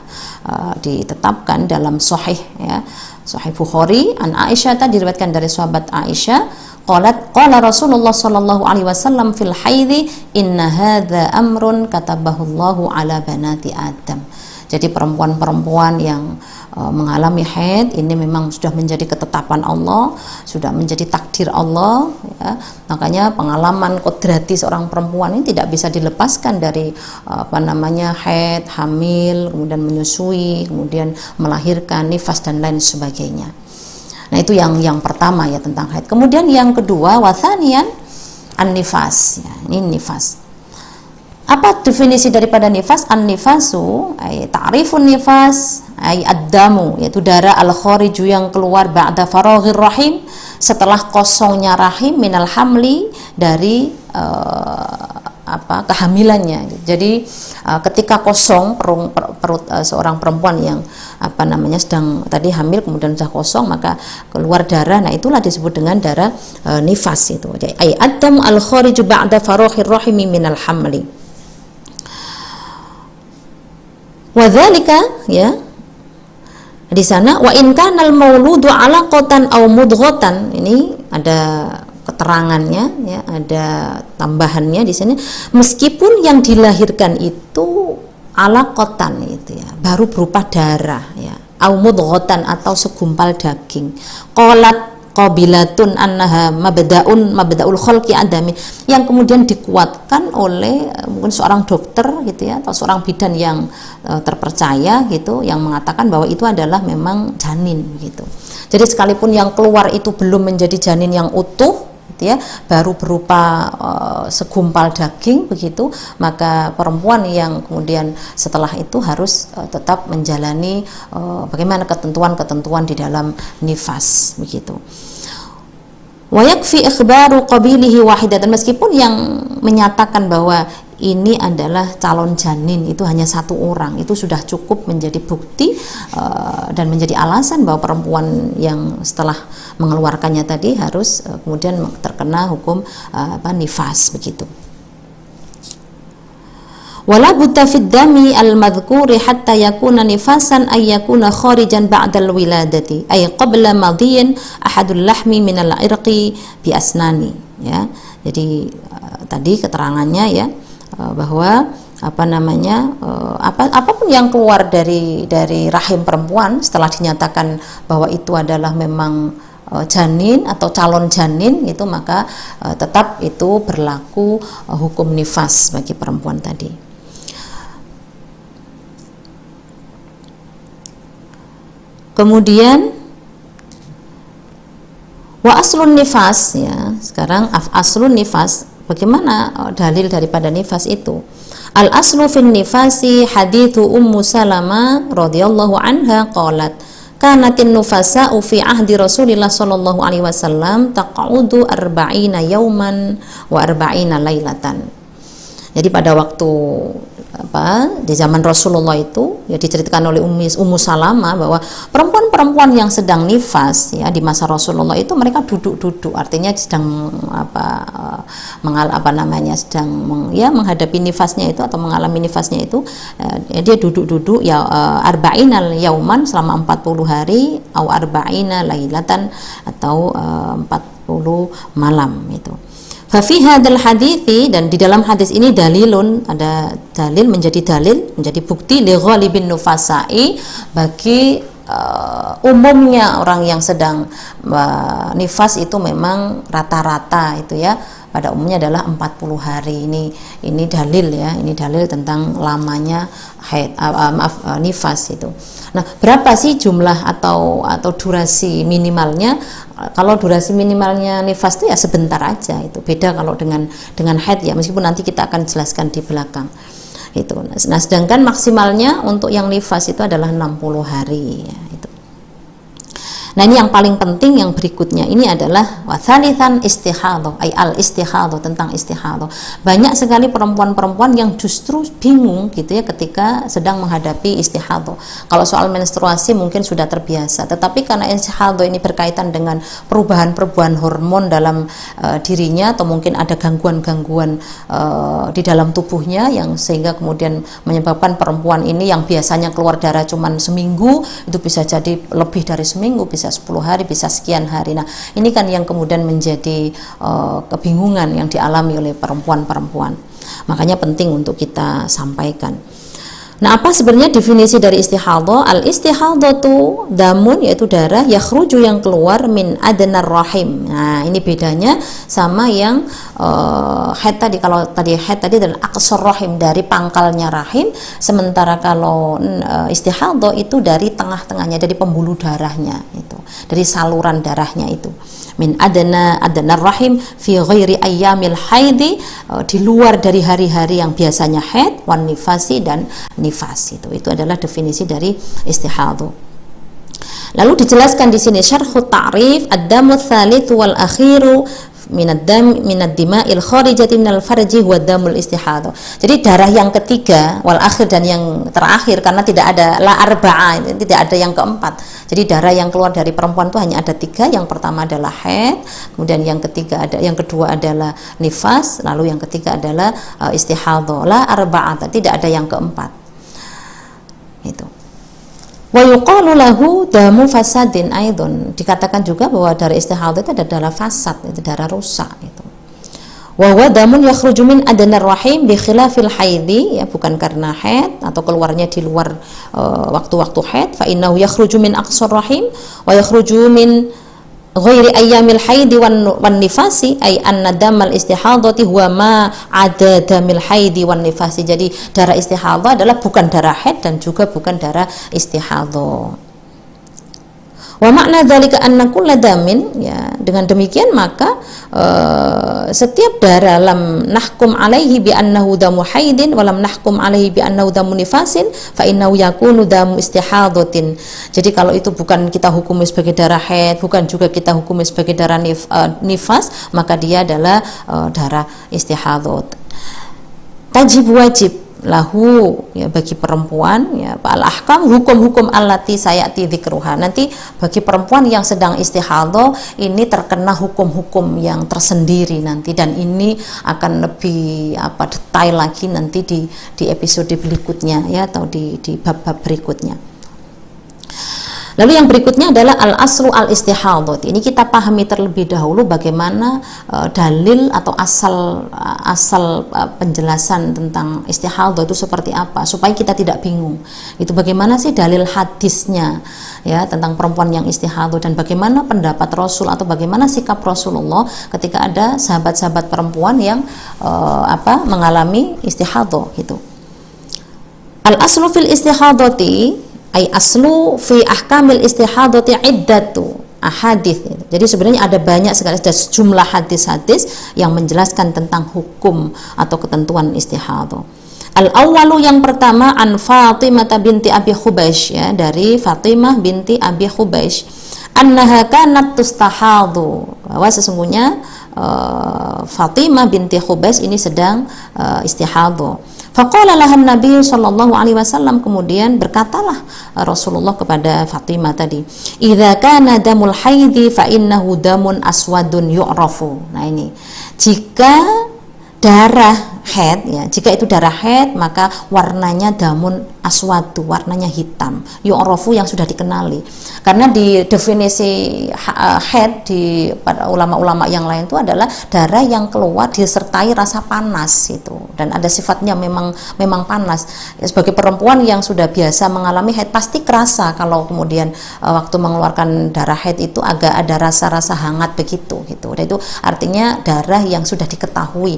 ditetapkan dalam sahih, ya, Sahih Bukhari an Aisyah, diriwayatkan dari sahabat Aisyah, qalat qala Rasulullah sallallahu alaihi wasallam fil haidhi inna hadza amrun katabahu Allahu ala banati Adam. Jadi perempuan-perempuan yang mengalami haid ini memang sudah menjadi ketetapan Allah, sudah menjadi takdir Allah, ya. Makanya pengalaman kodrati seorang perempuan ini tidak bisa dilepaskan dari haid, hamil, kemudian menyusui, kemudian melahirkan, nifas dan lain sebagainya. Nah, itu yang pertama, ya, tentang haid. Kemudian yang kedua, wathanian an-nifas, ya, ini nifas. Apa definisi daripada nifas? An-nifasu ta'rifun nifas ay ad-damu, yaitu darah al-khariju yang keluar ba'da faraghir rahim, setelah kosongnya rahim, minal hamli, dari kehamilannya. Jadi ketika kosong perut seorang perempuan yang sedang tadi hamil, kemudian sudah kosong, maka keluar darah. Nah, itulah disebut dengan darah nifas itu. Jadi ay ad-damu al-khariju ba'da faraghir rahim minal hamli. Wadzalika, ya, di sana wa in kanal mauludu alaqatan aw mudghatan, ini ada keterangannya, ya, ada tambahannya di sini, meskipun yang dilahirkan itu alaqatan, itu, ya, baru berupa darah, ya, aw mudghatan, atau segumpal daging, qalat qabilatun annaha mabda'ul khalqi adami, yang kemudian dikuatkan oleh mungkin seorang dokter, gitu, ya, atau seorang bidan yang terpercaya, gitu, yang mengatakan bahwa itu adalah memang janin, gitu. Jadi sekalipun yang keluar itu belum menjadi janin yang utuh, gitu, ya, baru berupa segumpal daging, begitu, maka perempuan yang kemudian setelah itu harus tetap menjalani bagaimana ketentuan-ketentuan di dalam nifas, begitu. Wa yakfi ikhbaru qabilihi wahidatan, meskipun yang menyatakan bahwa ini adalah calon janin itu hanya satu orang, itu sudah cukup menjadi bukti dan menjadi alasan bahwa perempuan yang setelah mengeluarkannya tadi harus kemudian terkena hukum nifas, begitu. Wala budda fid dami al-madhkuri hatta yakuna nifasan ay yakuna kharijan ba'dal wiladati ay qabla madhiyin ahadul lahmi minal irqi bi asnani, ya. Jadi tadi keterangannya, ya, bahwa apapun yang keluar dari rahim perempuan setelah dinyatakan bahwa itu adalah memang janin atau calon janin, itu maka tetap itu berlaku hukum nifas bagi perempuan tadi. Kemudian wa aslun nifas, ya, sekarang aslun nifas, bagaimana dalil daripada nifas itu? Al aslu fin nifasi hadithu Ummu Salamah radhiyallahu anha qalat kanatin nufasa'u fi ahdi Rasulillah sallallahu alaihi wasallam taq'udu 40 yauman wa 40 lailatan. Jadi pada waktu di zaman Rasulullah itu, ya, diceritakan oleh Ummu Salamah bahwa perempuan-perempuan yang sedang nifas, ya, di masa Rasulullah itu mereka duduk-duduk, artinya sedang sedang menghadapi nifasnya itu atau mengalami nifasnya itu, dia duduk-duduk, ya, arba'ina yauman, selama 40 hari, au arba'ina lailatan, atau 40 malam itu. Fafi hadal hadithi, dan di dalam hadis ini dalilun, ada dalil, menjadi bukti li ghalibin nufasa'i, bagi umumnya orang yang sedang nifas itu memang rata-rata itu, ya, pada umumnya adalah 40 hari. Ini dalil, ya, ini dalil tentang lamanya haid, nifas itu. Nah, berapa sih jumlah atau durasi minimalnya? Kalau durasi minimalnya nifas itu, ya, sebentar aja, itu beda kalau dengan haid, ya, meskipun nanti kita akan jelaskan di belakang itu. Nah, sedangkan maksimalnya untuk yang nifas itu adalah 60 hari, ya, itu. Nah, ini yang paling penting yang berikutnya ini adalah wathalithan istihadhah, ay al istihadhah, tentang istihadhah. Banyak sekali perempuan-perempuan yang justru bingung gitu ya ketika sedang menghadapi istihadhah. Kalau soal menstruasi mungkin sudah terbiasa, tetapi karena istihadhah ini berkaitan dengan perubahan-perubahan hormon dalam dirinya, atau mungkin ada gangguan-gangguan di dalam tubuhnya yang sehingga kemudian menyebabkan perempuan ini yang biasanya keluar darah cuman seminggu itu bisa jadi lebih dari seminggu, bisa 10 hari, bisa sekian hari. Nah, ini kan yang kemudian menjadi kebingungan yang dialami oleh perempuan-perempuan. Makanya penting untuk kita sampaikan. Nah, apa sebenarnya definisi dari istihadhah? Al istihadhatu damun, yaitu darah yakhruju yang keluar min adnar rahim. Nah, ini bedanya sama yang haid tadi. Kalau tadi haid tadi adalah aqsar rahim, dari pangkalnya rahim, sementara kalau istihadhah itu dari tengah-tengahnya, dari pembuluh darahnya itu, dari saluran darahnya itu. Min adna rahim fi ghairi ayyamil haidi, di luar dari hari-hari yang biasanya haid, wan nifasi, dan nifas. Itu adalah definisi dari istihadhah. Lalu dijelaskan di sini syarhut ta'rif ad-damu tsalits wal akhiru minad dima'il kharijati minal farji huwa damul istihadhah. Jadi darah yang ketiga wal akhir dan yang terakhir, karena tidak ada la arba'ah, tidak ada yang keempat. Jadi darah yang keluar dari perempuan itu hanya ada 3. Yang pertama adalah haid, kemudian yang kedua adalah nifas, lalu yang ketiga adalah istihadhah. La arba'ah, tidak ada yang keempat. Itu. Wa yuqalu lahu damu fasadin aidon. Dikatakan juga bahwa darah istihadhah itu ada darah fasad, itu darah rusak itu. Wa huwa damun yakhruju min adnar rahim bi khilafil haidi, ya, bukan karena haid atau keluarnya di luar waktu-waktu haid. Fa innahu yakhruju min aqsar rahim wa yakhruju min ghairi ayyamil haidi wan nifasi, ay anna damal istihadhati huwa ma ada damil haidi wan nifasi. Jadi darah istihadhah adalah bukan darah haid dan juga bukan darah istihadhah. Wa makna dzalika anna kulla damin, ya, dengan demikian maka setiap darah lam nahkum alaihi bi annahu damu haidin wa lam nahkum alaihi bi annahu damu nifasin fa innahu yakunu damu istihadhatin. Jadi kalau itu bukan kita hukumi sebagai darah haid, bukan juga kita hukumi sebagai darah nifas, maka dia adalah darah istihadhah. Tajib wajib lahu, ya, bagi perempuan, ya, al ahkam, hukum-hukum allati sayati dzikruha. Nanti bagi perempuan yang sedang istihadhah ini terkena hukum-hukum yang tersendiri nanti, dan ini akan lebih detail lagi nanti di episode berikutnya, ya, atau di bab-bab berikutnya. Lalu yang berikutnya adalah al-aslu al-istihadhah. Ini kita pahami terlebih dahulu bagaimana dalil atau asal penjelasan tentang istihadhah itu seperti apa, supaya kita tidak bingung. Itu bagaimana sih dalil hadisnya, ya, tentang perempuan yang istihadhah, dan bagaimana pendapat Rasul atau bagaimana sikap Rasulullah ketika ada sahabat-sahabat perempuan yang mengalami istihadhah gitu. Al-aslu fil istihadhati ay aslu fi ahkamil istihadhati iddatu ahadits. Jadi sebenarnya ada banyak sekali, ada sejumlah hadis-hadis yang menjelaskan tentang hukum atau ketentuan istihadhah. Al-awwalu, yang pertama, an Fatimah binti Abi Hubaysh, ya, dari Fatimah binti Abi Hubaysh, annaha kanat tustahadhu, bahwa sesungguhnya Fatimah binti Hubaysh ini sedang istihadhah. Faqala lahan Nabi sallallahu alaihi wasallam, kemudian berkatalah Rasulullah kepada Fatimah tadi, idza kana damul haidhi fa innahu damun aswadun yu'rafu. Nah, ini jika darah haid, ya, jika itu darah haid maka warnanya damun aswadu, warnanya hitam, yu'rafu, yang sudah dikenali. Karena di definisi haid di pada ulama-ulama yang lain itu adalah darah yang keluar disertai rasa panas itu, dan ada sifatnya memang panas. Ya, sebagai perempuan yang sudah biasa mengalami haid pasti kerasa kalau kemudian waktu mengeluarkan darah haid itu agak ada rasa-rasa hangat begitu gitu. Dan itu artinya darah yang sudah diketahui,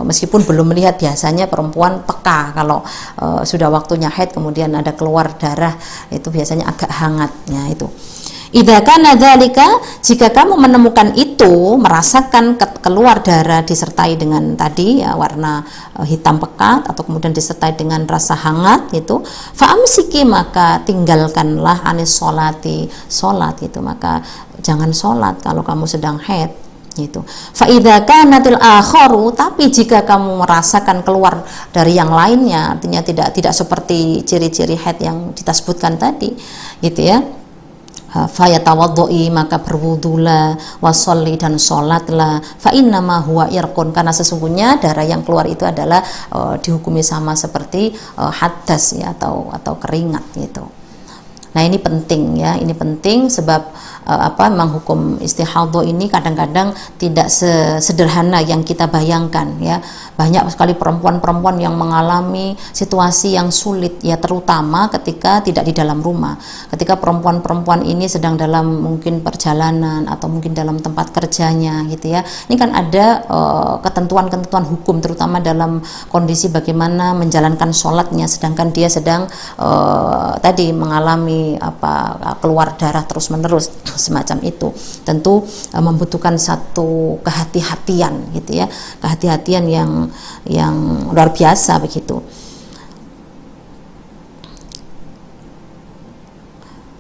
meskipun belum melihat. Biasanya perempuan peka kalau sudah waktunya haid kemudian ada keluar darah, itu biasanya agak hangatnya itu. Idza kana dzalika, jika kamu menemukan itu, merasakan keluar darah disertai dengan tadi ya warna hitam pekat atau kemudian disertai dengan rasa hangat itu, fa amsiki, maka tinggalkanlah anis sholati, sholat itu, maka jangan sholat kalau kamu sedang haid gitu. Fa idza kanatil akharu, tapi jika kamu merasakan keluar dari yang lainnya, artinya tidak seperti ciri-ciri haid yang kita sebutkan tadi gitu ya, fayatawaddoi, maka berwudulah, wasolli, dan sholatlah, fa innama huwa irqun, karena sesungguhnya darah yang keluar itu adalah dihukumi sama seperti hadas ya, atau keringat gitu. Nah ini penting ya, ini penting sebab memang hukum istihadhah ini kadang-kadang tidak sesederhana yang kita bayangkan ya. Banyak sekali perempuan-perempuan yang mengalami situasi yang sulit ya, terutama ketika tidak di dalam rumah. Ketika perempuan-perempuan ini sedang dalam mungkin perjalanan atau mungkin dalam tempat kerjanya gitu ya. Ini kan ada ketentuan-ketentuan hukum, terutama dalam kondisi bagaimana menjalankan sholatnya sedangkan dia sedang tadi mengalami keluar darah terus-menerus semacam itu. Tentu membutuhkan satu kehati-hatian gitu ya, kehati-hatian yang luar biasa begitu.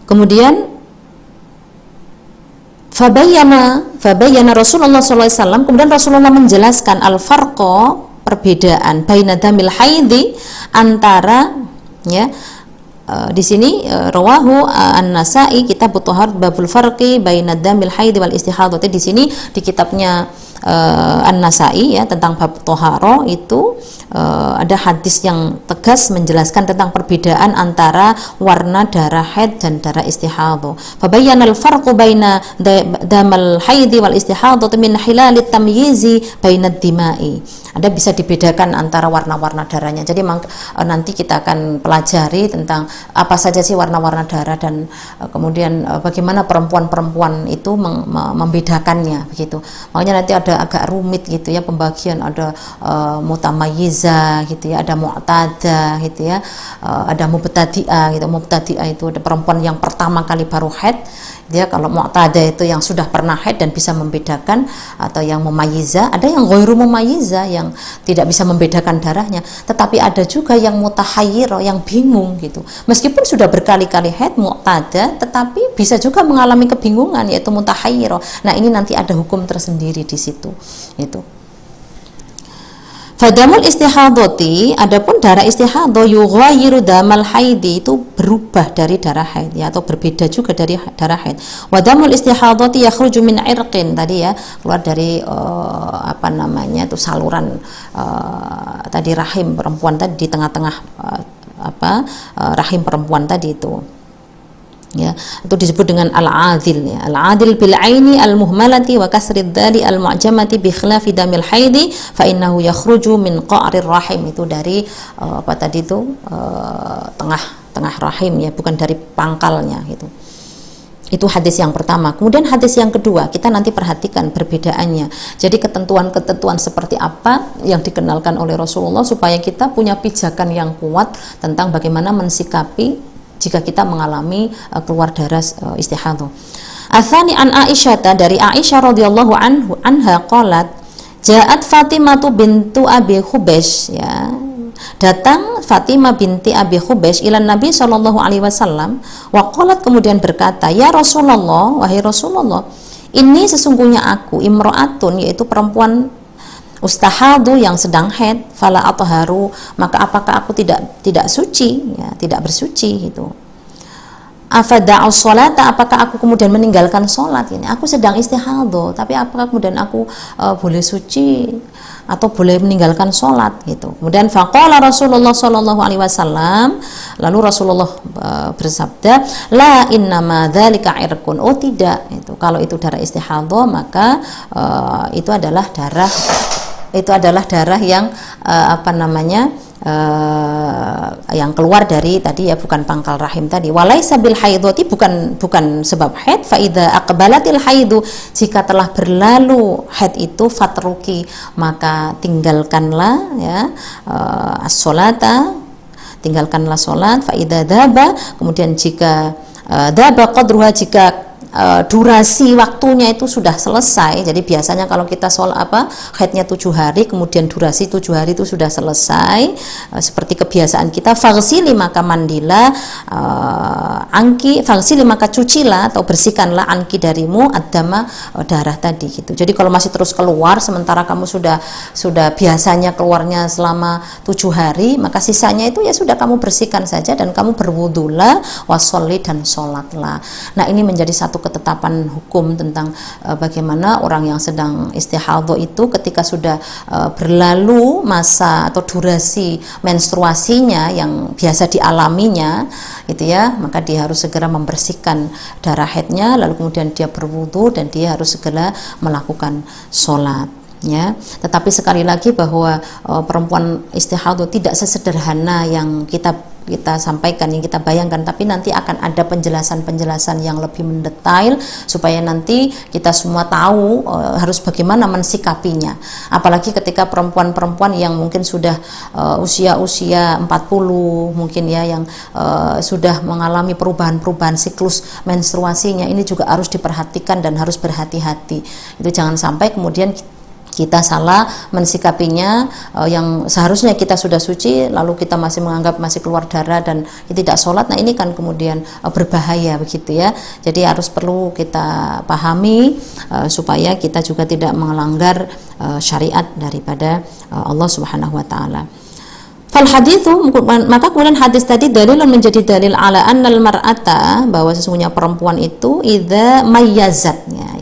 Kemudian fabayyana Rasulullah SAW, kemudian Rasulullah menjelaskan al-farqa, perbedaan baina damil haidi, antara ya, di sini rawahu an-Nasa'i kitab Thahar babul farqi baina damil haid wal istihadhah. Di sini di kitabnya an-Nasa'i ya, tentang bab Thahara itu ada hadis yang tegas menjelaskan tentang perbedaan antara warna darah haid dan darah istihadhah. Fa bayyana al-farqu baina damal haid wal istihadhah min hilal at-tamyizi baina ad-dima'i. Ada bisa dibedakan antara warna-warna darahnya. Jadi nanti kita akan pelajari tentang apa saja sih warna-warna darah dan kemudian bagaimana perempuan-perempuan itu membedakannya begitu. Makanya nanti ada agak rumit gitu ya pembagian, ada mutamayyiza gitu ya, ada mu'tada gitu ya, ada mubtadi'ah gitu. Mubtadi'ah itu ada perempuan yang pertama kali baru haid. Dia kalau mu'tada itu yang sudah pernah haid dan bisa membedakan, atau yang mumayyiza, ada yang ghairu mumayyiza yang tidak bisa membedakan darahnya. Tetapi ada juga yang mutahayyirah, yang bingung gitu. Meskipun sudah berkali-kali haid mu'tada, tetapi bisa juga mengalami kebingungan, yaitu mutahayyirah. Nah, ini nanti ada hukum tersendiri di situ. Itu. Fadamul istihadhati, adapun darah istihadhah yughayyiru damal haidi, itu berubah dari darah haid ya, atau berbeda juga dari darah haid. Wa damul istihadhati yakhruju min irqin, tadi ya, keluar dari itu saluran tadi rahim perempuan tadi, di tengah-tengah rahim perempuan tadi itu. Ya, itu disebut dengan al-adil ya. Al-adil bil aini al-muhmalati wa kasrid dali al-mu'jamati bi khilafi damil haidi fa innahu yakhruju min qa'rir rahim, itu dari tengah rahim ya, bukan dari pangkalnya gitu. Itu hadis yang pertama. Kemudian hadis yang kedua, kita nanti perhatikan perbedaannya. Jadi ketentuan-ketentuan seperti apa yang dikenalkan oleh Rasulullah supaya kita punya pijakan yang kuat tentang bagaimana mensikapi jika kita mengalami keluar darah istihadhah. Atsani an Aisyah, dari Aisyah radhiyallahu anha qalat, ja'at Fatimah bintu Abi Hubaysh ya. Datang Fatimah binti Abi Hubaysh ila Nabi sallallahu alaihi wasallam wa qalat, kemudian berkata, ya Rasulullah, wahai Rasulullah, ini sesungguhnya aku imro'atun, yaitu perempuan ustahadu yang sedang haid, fala atharu, maka apakah aku tidak suci ya, tidak bersuci gitu. Afada'u sholata, apakah aku kemudian meninggalkan sholat ini, aku sedang istihadhah, tapi apakah kemudian aku boleh suci atau boleh meninggalkan sholat gitu. Kemudian faqala Rasulullah sallallahu alaihi wasallam, lalu Rasulullah bersabda, la innama dzalika irqun, oh tidak, itu kalau itu darah istihadhah maka itu adalah darah yang yang keluar dari tadi ya, bukan pangkal rahim tadi. Walaisa bil haidati, bukan sebab haid. Fa idza aqbalatil haidu, jika telah berlalu haid itu, fatruki, maka tinggalkanlah ya as-sholata, tinggalkanlah sholat. Fa idza dzaba, kemudian jika dzaba qadruha, jika durasi waktunya itu sudah selesai. Jadi biasanya kalau kita haidnya 7 hari, kemudian durasi 7 hari itu sudah selesai, seperti kebiasaan kita, faghsili maka mandilah, faghsili maka cucilah atau bersihkanlah anki darimu ad-dama, darah tadi gitu. Jadi kalau masih terus keluar sementara kamu sudah biasanya keluarnya selama 7 hari, maka sisanya itu ya sudah kamu bersihkan saja dan kamu berwudulah, wasolli dan sholatlah. Nah, ini menjadi satu ketetapan hukum tentang bagaimana orang yang sedang istihadhah itu ketika sudah berlalu masa atau durasi menstruasinya yang biasa dialaminya gitu ya, maka dia harus segera membersihkan darah haidnya, lalu kemudian dia berwudu dan dia harus segera melakukan sholat. Ya, tetapi sekali lagi bahwa perempuan istihadhah tidak sesederhana yang kita sampaikan, yang kita bayangkan, tapi nanti akan ada penjelasan-penjelasan yang lebih mendetail supaya nanti kita semua tahu harus bagaimana mensikapinya. Apalagi ketika perempuan-perempuan yang mungkin sudah usia 40 mungkin ya, yang sudah mengalami perubahan-perubahan siklus menstruasinya, ini juga harus diperhatikan dan harus berhati-hati. Itu jangan sampai kemudian kita salah mensikapinya, yang seharusnya kita sudah suci lalu kita masih menganggap masih keluar darah dan tidak sholat. Nah, ini kan kemudian berbahaya begitu ya. Jadi harus perlu kita pahami supaya kita juga tidak melanggar syariat daripada Allah Subhanahu wa taala. Fal hadithu, maka kemudian hadis tadi dalil menjadi dalil ala annal mar'ata, bahwa sesungguhnya perempuan itu idza mayyazatnya,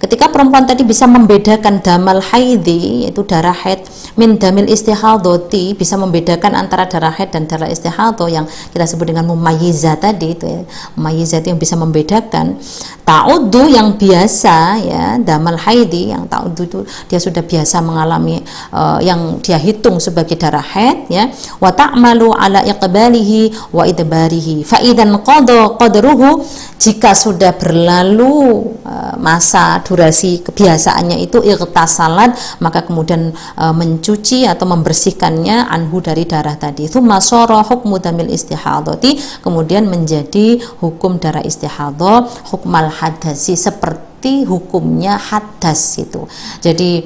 ketika perempuan tadi bisa membedakan damal haidi, yaitu darah haid, min damil istihadhati, bisa membedakan antara darah haid dan darah istihadhah yang kita sebut dengan mumayyizah tadi itu ya, mumayyizah yang bisa membedakan. Ta'uddu yang biasa ya, damal haidi yang ta'uddu itu dia sudah biasa mengalami yang dia hitung sebagai darah haid ya, wa ta'malu ala iqbalihi wa idbarihi fa idzan qada qadruhu, jika sudah berlalu masa durasi kebiasaannya itu ightasalat, maka kemudian mencuci atau membersihkannya anhu dari darah tadi. Tsumma shara hukmu damil istihadhati, kemudian menjadi hukum darah istihadhah hukmal hadasi, seperti hukumnya hadas itu. Jadi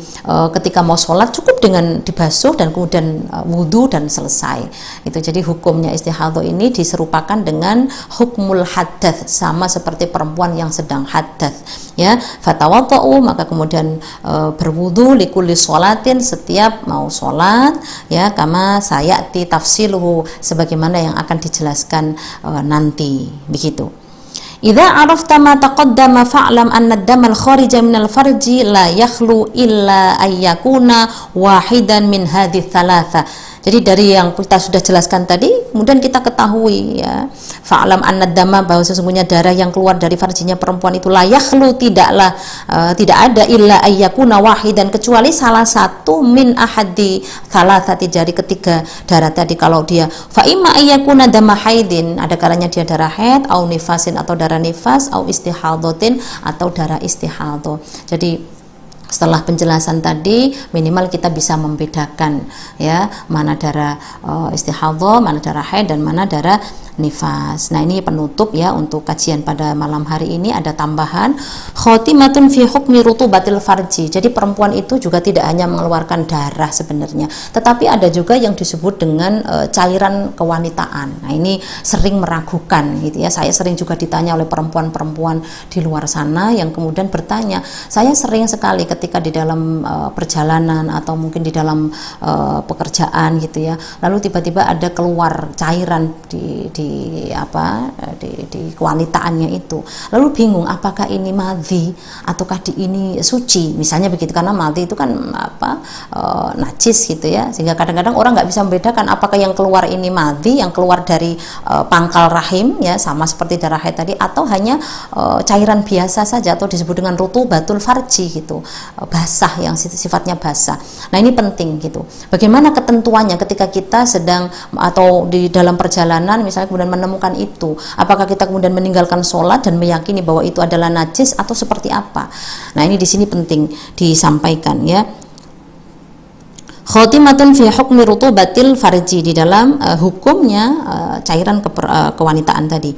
ketika mau sholat cukup dengan dibasuh dan kemudian wudhu dan selesai itu. Jadi hukumnya istihadhah ini diserupakan dengan hukmul hadas, sama seperti perempuan yang sedang hadas ya. Fatawadha'u, maka kemudian berwudhu likulli sholatin, setiap mau sholat ya, kama sayati tafsiluhu, sebagaimana yang akan dijelaskan nanti begitu. Idza arafta ma taqaddama fa'lam anna ad-damal kharija minal farji la yakhlu illa ayyakuna wahidan min hadhihi thalatha. Jadi dari yang kita sudah jelaskan tadi, kemudian kita ketahui ya, fa'lam anna ad-dama, bahwa sesungguhnya darah yang keluar dari farjinya perempuan itu la yakhlu, tidak ada illa ayyakuna wahidan, kecuali salah satu min ahadi thalathati, dari ketiga darah tadi. Kalau dia fa imma ayyakuna dama haidin, ada kalanya dia darah haid, au nifasin atau darah nifas, au istihadhatin atau darah istihadhah. Jadi setelah penjelasan tadi minimal kita bisa membedakan ya, mana darah istihadhah, mana darah haid dan mana darah nifas. Nah, ini penutup ya untuk kajian pada malam hari ini. Ada tambahan khotimatun fi hukmi rutubatil farji. Jadi perempuan itu juga tidak hanya mengeluarkan darah sebenarnya, tetapi ada juga yang disebut dengan cairan kewanitaan. Nah, ini sering meragukan gitu ya. Saya sering juga ditanya oleh perempuan-perempuan di luar sana yang kemudian bertanya, saya sering sekali ketika di dalam perjalanan atau mungkin di dalam pekerjaan gitu ya, lalu tiba-tiba ada keluar cairan di kewanitaannya itu, lalu bingung apakah ini madhi ataukah ini suci misalnya begitu, karena madhi itu kan najis gitu ya, sehingga kadang-kadang orang nggak bisa membedakan apakah yang keluar ini madhi, yang keluar dari pangkal rahim ya, sama seperti darah haid tadi, atau hanya cairan biasa saja atau disebut dengan rutubatul farji gitu, basah, yang sifatnya basah. Nah, ini penting gitu, bagaimana ketentuannya ketika kita sedang atau di dalam perjalanan misalnya kemudian menemukan itu, apakah kita kemudian meninggalkan sholat dan meyakini bahwa itu adalah najis atau seperti apa. Nah, ini di sini penting disampaikan ya. Khotimatun fi hukmi rutubatil farji, di dalam hukumnya cairan kewanitaan tadi.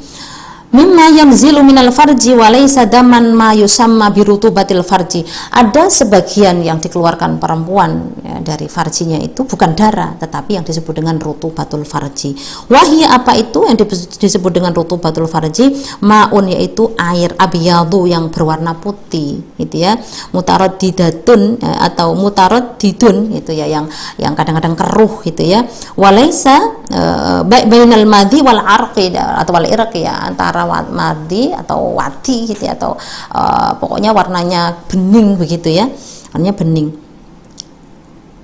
mimma yanzilu minal farji wa laysa daman ma yusamma birutubatil farji. Ada sebagian yang dikeluarkan perempuan ya, dari farjinya itu bukan darah tetapi yang disebut dengan rutubatul farji. Wahia, apa itu yang disebut dengan rutubatul farji? Maun, yaitu air, abiyadu, yang berwarna putih gitu ya, mutaraddidatun atau mutaraddidun gitu ya, yang kadang-kadang keruh gitu ya. Walaysa bainal madhi wal arqi atau wal irqi ya, antara madi atau wadi gitu ya, atau pokoknya warnanya bening begitu ya, warnanya bening.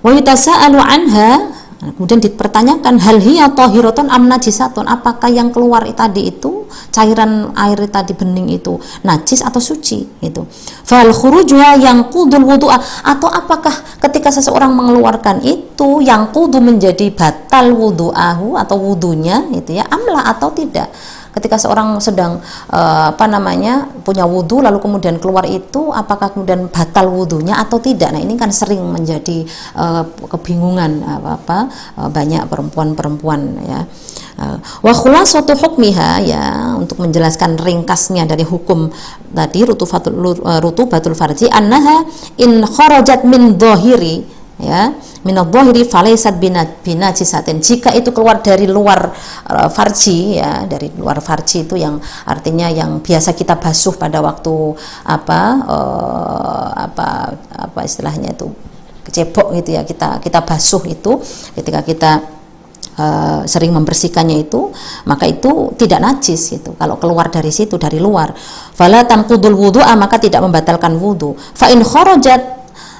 Wa yutasa'alu anha, kemudian dipertanyakan, hal hiya tahiratun am najisatun, apakah yang keluar tadi itu cairan air tadi bening itu najis atau suci itu. Fal khurujuha yang qudul wudu'a, atau apakah ketika seseorang mengeluarkan itu yang kudu menjadi batal wudu'ahu atau wudunya itu ya, amla atau tidak. Ketika seorang sedang punya wudhu lalu kemudian keluar itu, apakah kemudian batal wudhunya atau tidak. Nah ini kan sering menjadi kebingungan banyak perempuan-perempuan ya. Wa khulasatu hukmiha, ya, untuk menjelaskan ringkasnya dari hukum tadi rutubatul farji, annaha in kharajat min dhahiri, ya, minadh-dhahiri falaysat binajisatin. Jika itu keluar dari luar farji ya, dari luar farji itu yang artinya yang biasa kita basuh pada waktu apa istilahnya itu kecebok gitu ya, kita basuh itu ketika kita sering membersihkannya itu, maka itu tidak najis gitu. Kalau keluar dari situ, dari luar, fala tanqudul wudu'a, maka tidak membatalkan wudu. Fa in kharajat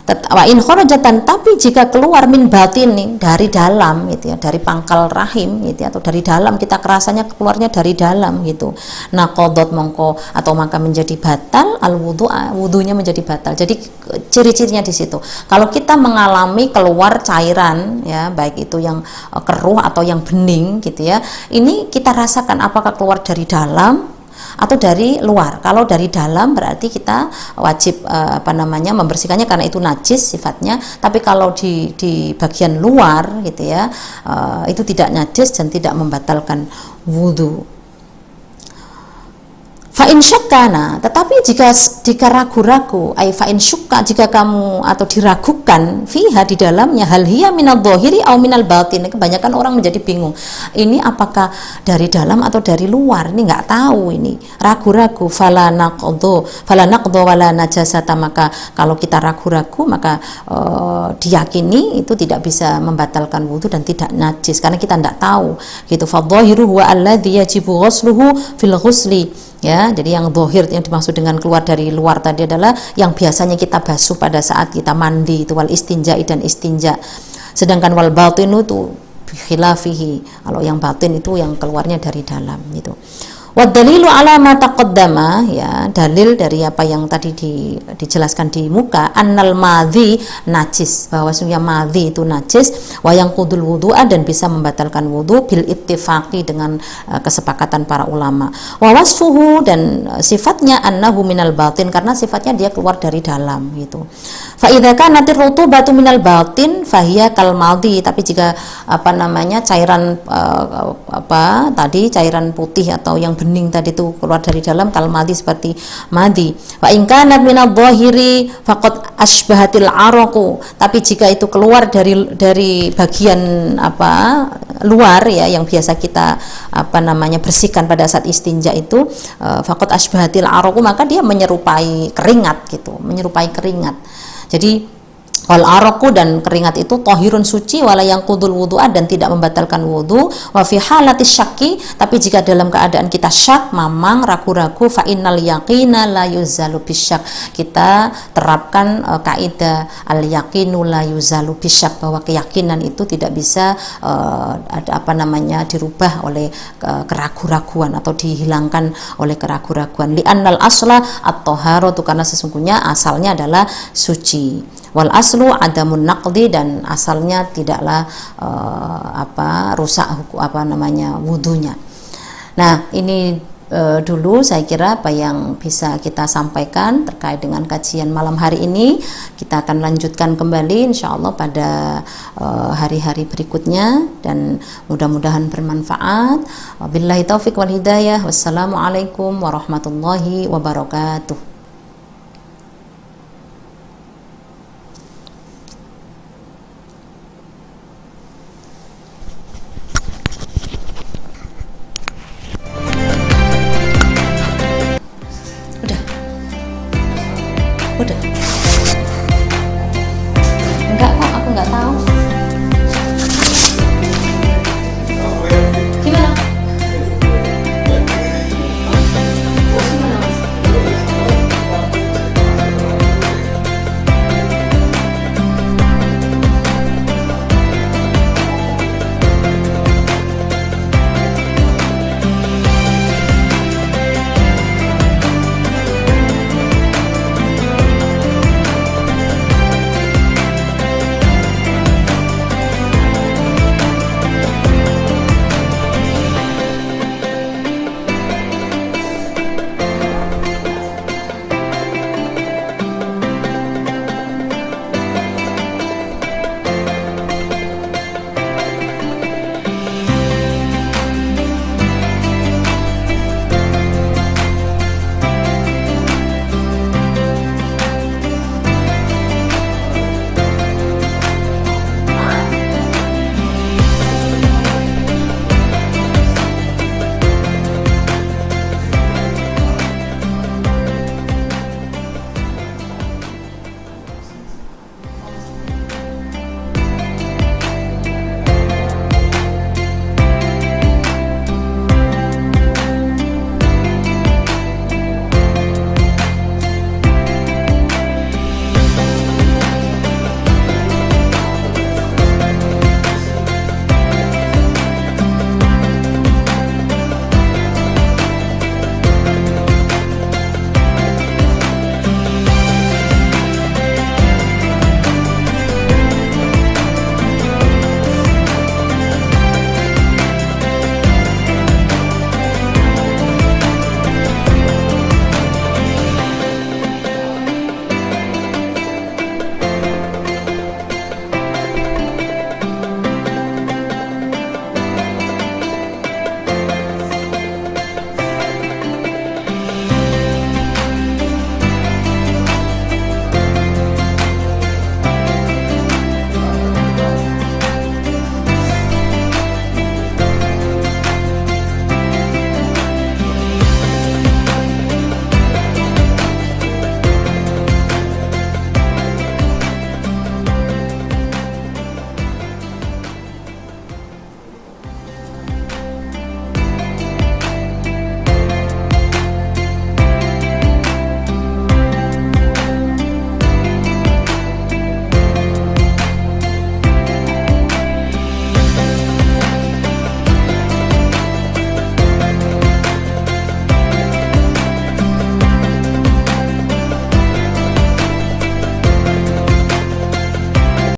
wa in kharajatan, tapi jika keluar min batini, dari dalam gitu ya, dari pangkal rahim gitu ya, atau dari dalam, kita kerasanya keluarnya dari dalam gitu, naqadat mongko atau maka menjadi batal al wudu'a, wudunya menjadi batal. Jadi ciri-cirinya di situ. Kalau kita mengalami keluar cairan ya, baik itu yang keruh atau yang bening gitu ya, ini kita rasakan apakah keluar dari dalam atau dari luar. Kalau dari dalam berarti kita wajib membersihkannya karena itu najis sifatnya. Tapi kalau di bagian luar gitu ya, itu tidak najis dan tidak membatalkan wudu. Fa in syakka, tetapi jika ragu-ragu, ai fa in syukka, jika kamu atau diragukan fiha, di dalamnya, hal hiya minadh-dhahiri au minal batin. Kebanyakan orang menjadi bingung, ini apakah dari dalam atau dari luar, ini nggak tahu, ini ragu-ragu. Fala naqdhu wala najasata, maka kalau kita ragu-ragu maka diyakini itu tidak bisa membatalkan wudu dan tidak najis karena kita tidak tahu gitu. Fadh-dhahiru huwa alladhi yajibu ghusluhu fil ghusli, ya. Jadi yang zahir yang dimaksud dengan keluar dari luar tadi adalah yang biasanya kita basuh pada saat kita mandi itu, wal istinja dan istinja. Sedangkan wal batinu itu khilafihi, kalau yang batin itu yang keluarnya dari dalam gitu. Wa dalilu ala ma taqaddama, ya, dalil dari apa yang tadi dijelaskan di muka, annal madhi najis, bahwa sungguh madhi itu najis, wa yang qudul wudu'a, dan bisa membatalkan wudu bil ittifaqi, dengan kesepakatan para ulama. Wa wasfuhu, dan sifatnya annahu minal batin, karena sifatnya dia keluar dari dalam gitu. Fa idza kanat rutubatu minal batin fahiya kal madhi, tapi jika cairan tadi cairan putih atau yang bening tadi itu keluar dari dalam, kal madhi, seperti madhi. Wa in kanat minadh-dhahiri faqad asbahatil araqu, tapi jika itu keluar dari bagian luar ya, yang biasa kita bersihkan pada saat istinja itu, faqad asbahatil araqu, maka dia menyerupai keringat gitu, menyerupai keringat. Jadi wal araku, dan keringat itu tahirun, suci, wala yang qudul wudu'a, dan tidak membatalkan wudu. Wa fi halati syakki, tapi jika dalam keadaan kita syak, mamang, ragu-ragu, fa innal yaqina la yuzalu bisyak, kita terapkan kaidah al yaqinu la yuzalu bisyak, bahwa keyakinan itu tidak bisa dirubah oleh keraguan-raguan atau dihilangkan oleh keraguan-raguan. Li annal asla at-taharatu, karena sesungguhnya asalnya adalah suci. Wal aslu adamun naqdi, dan asalnya tidaklah rusak wudunya. Nah, ini dulu saya kira apa yang bisa kita sampaikan terkait dengan kajian malam hari ini. Kita akan lanjutkan kembali insya Allah pada hari-hari berikutnya, dan mudah-mudahan bermanfaat. Wabillahi taufiq wal hidayah. Wassalamualaikum warahmatullahi wabarakatuh. Udah.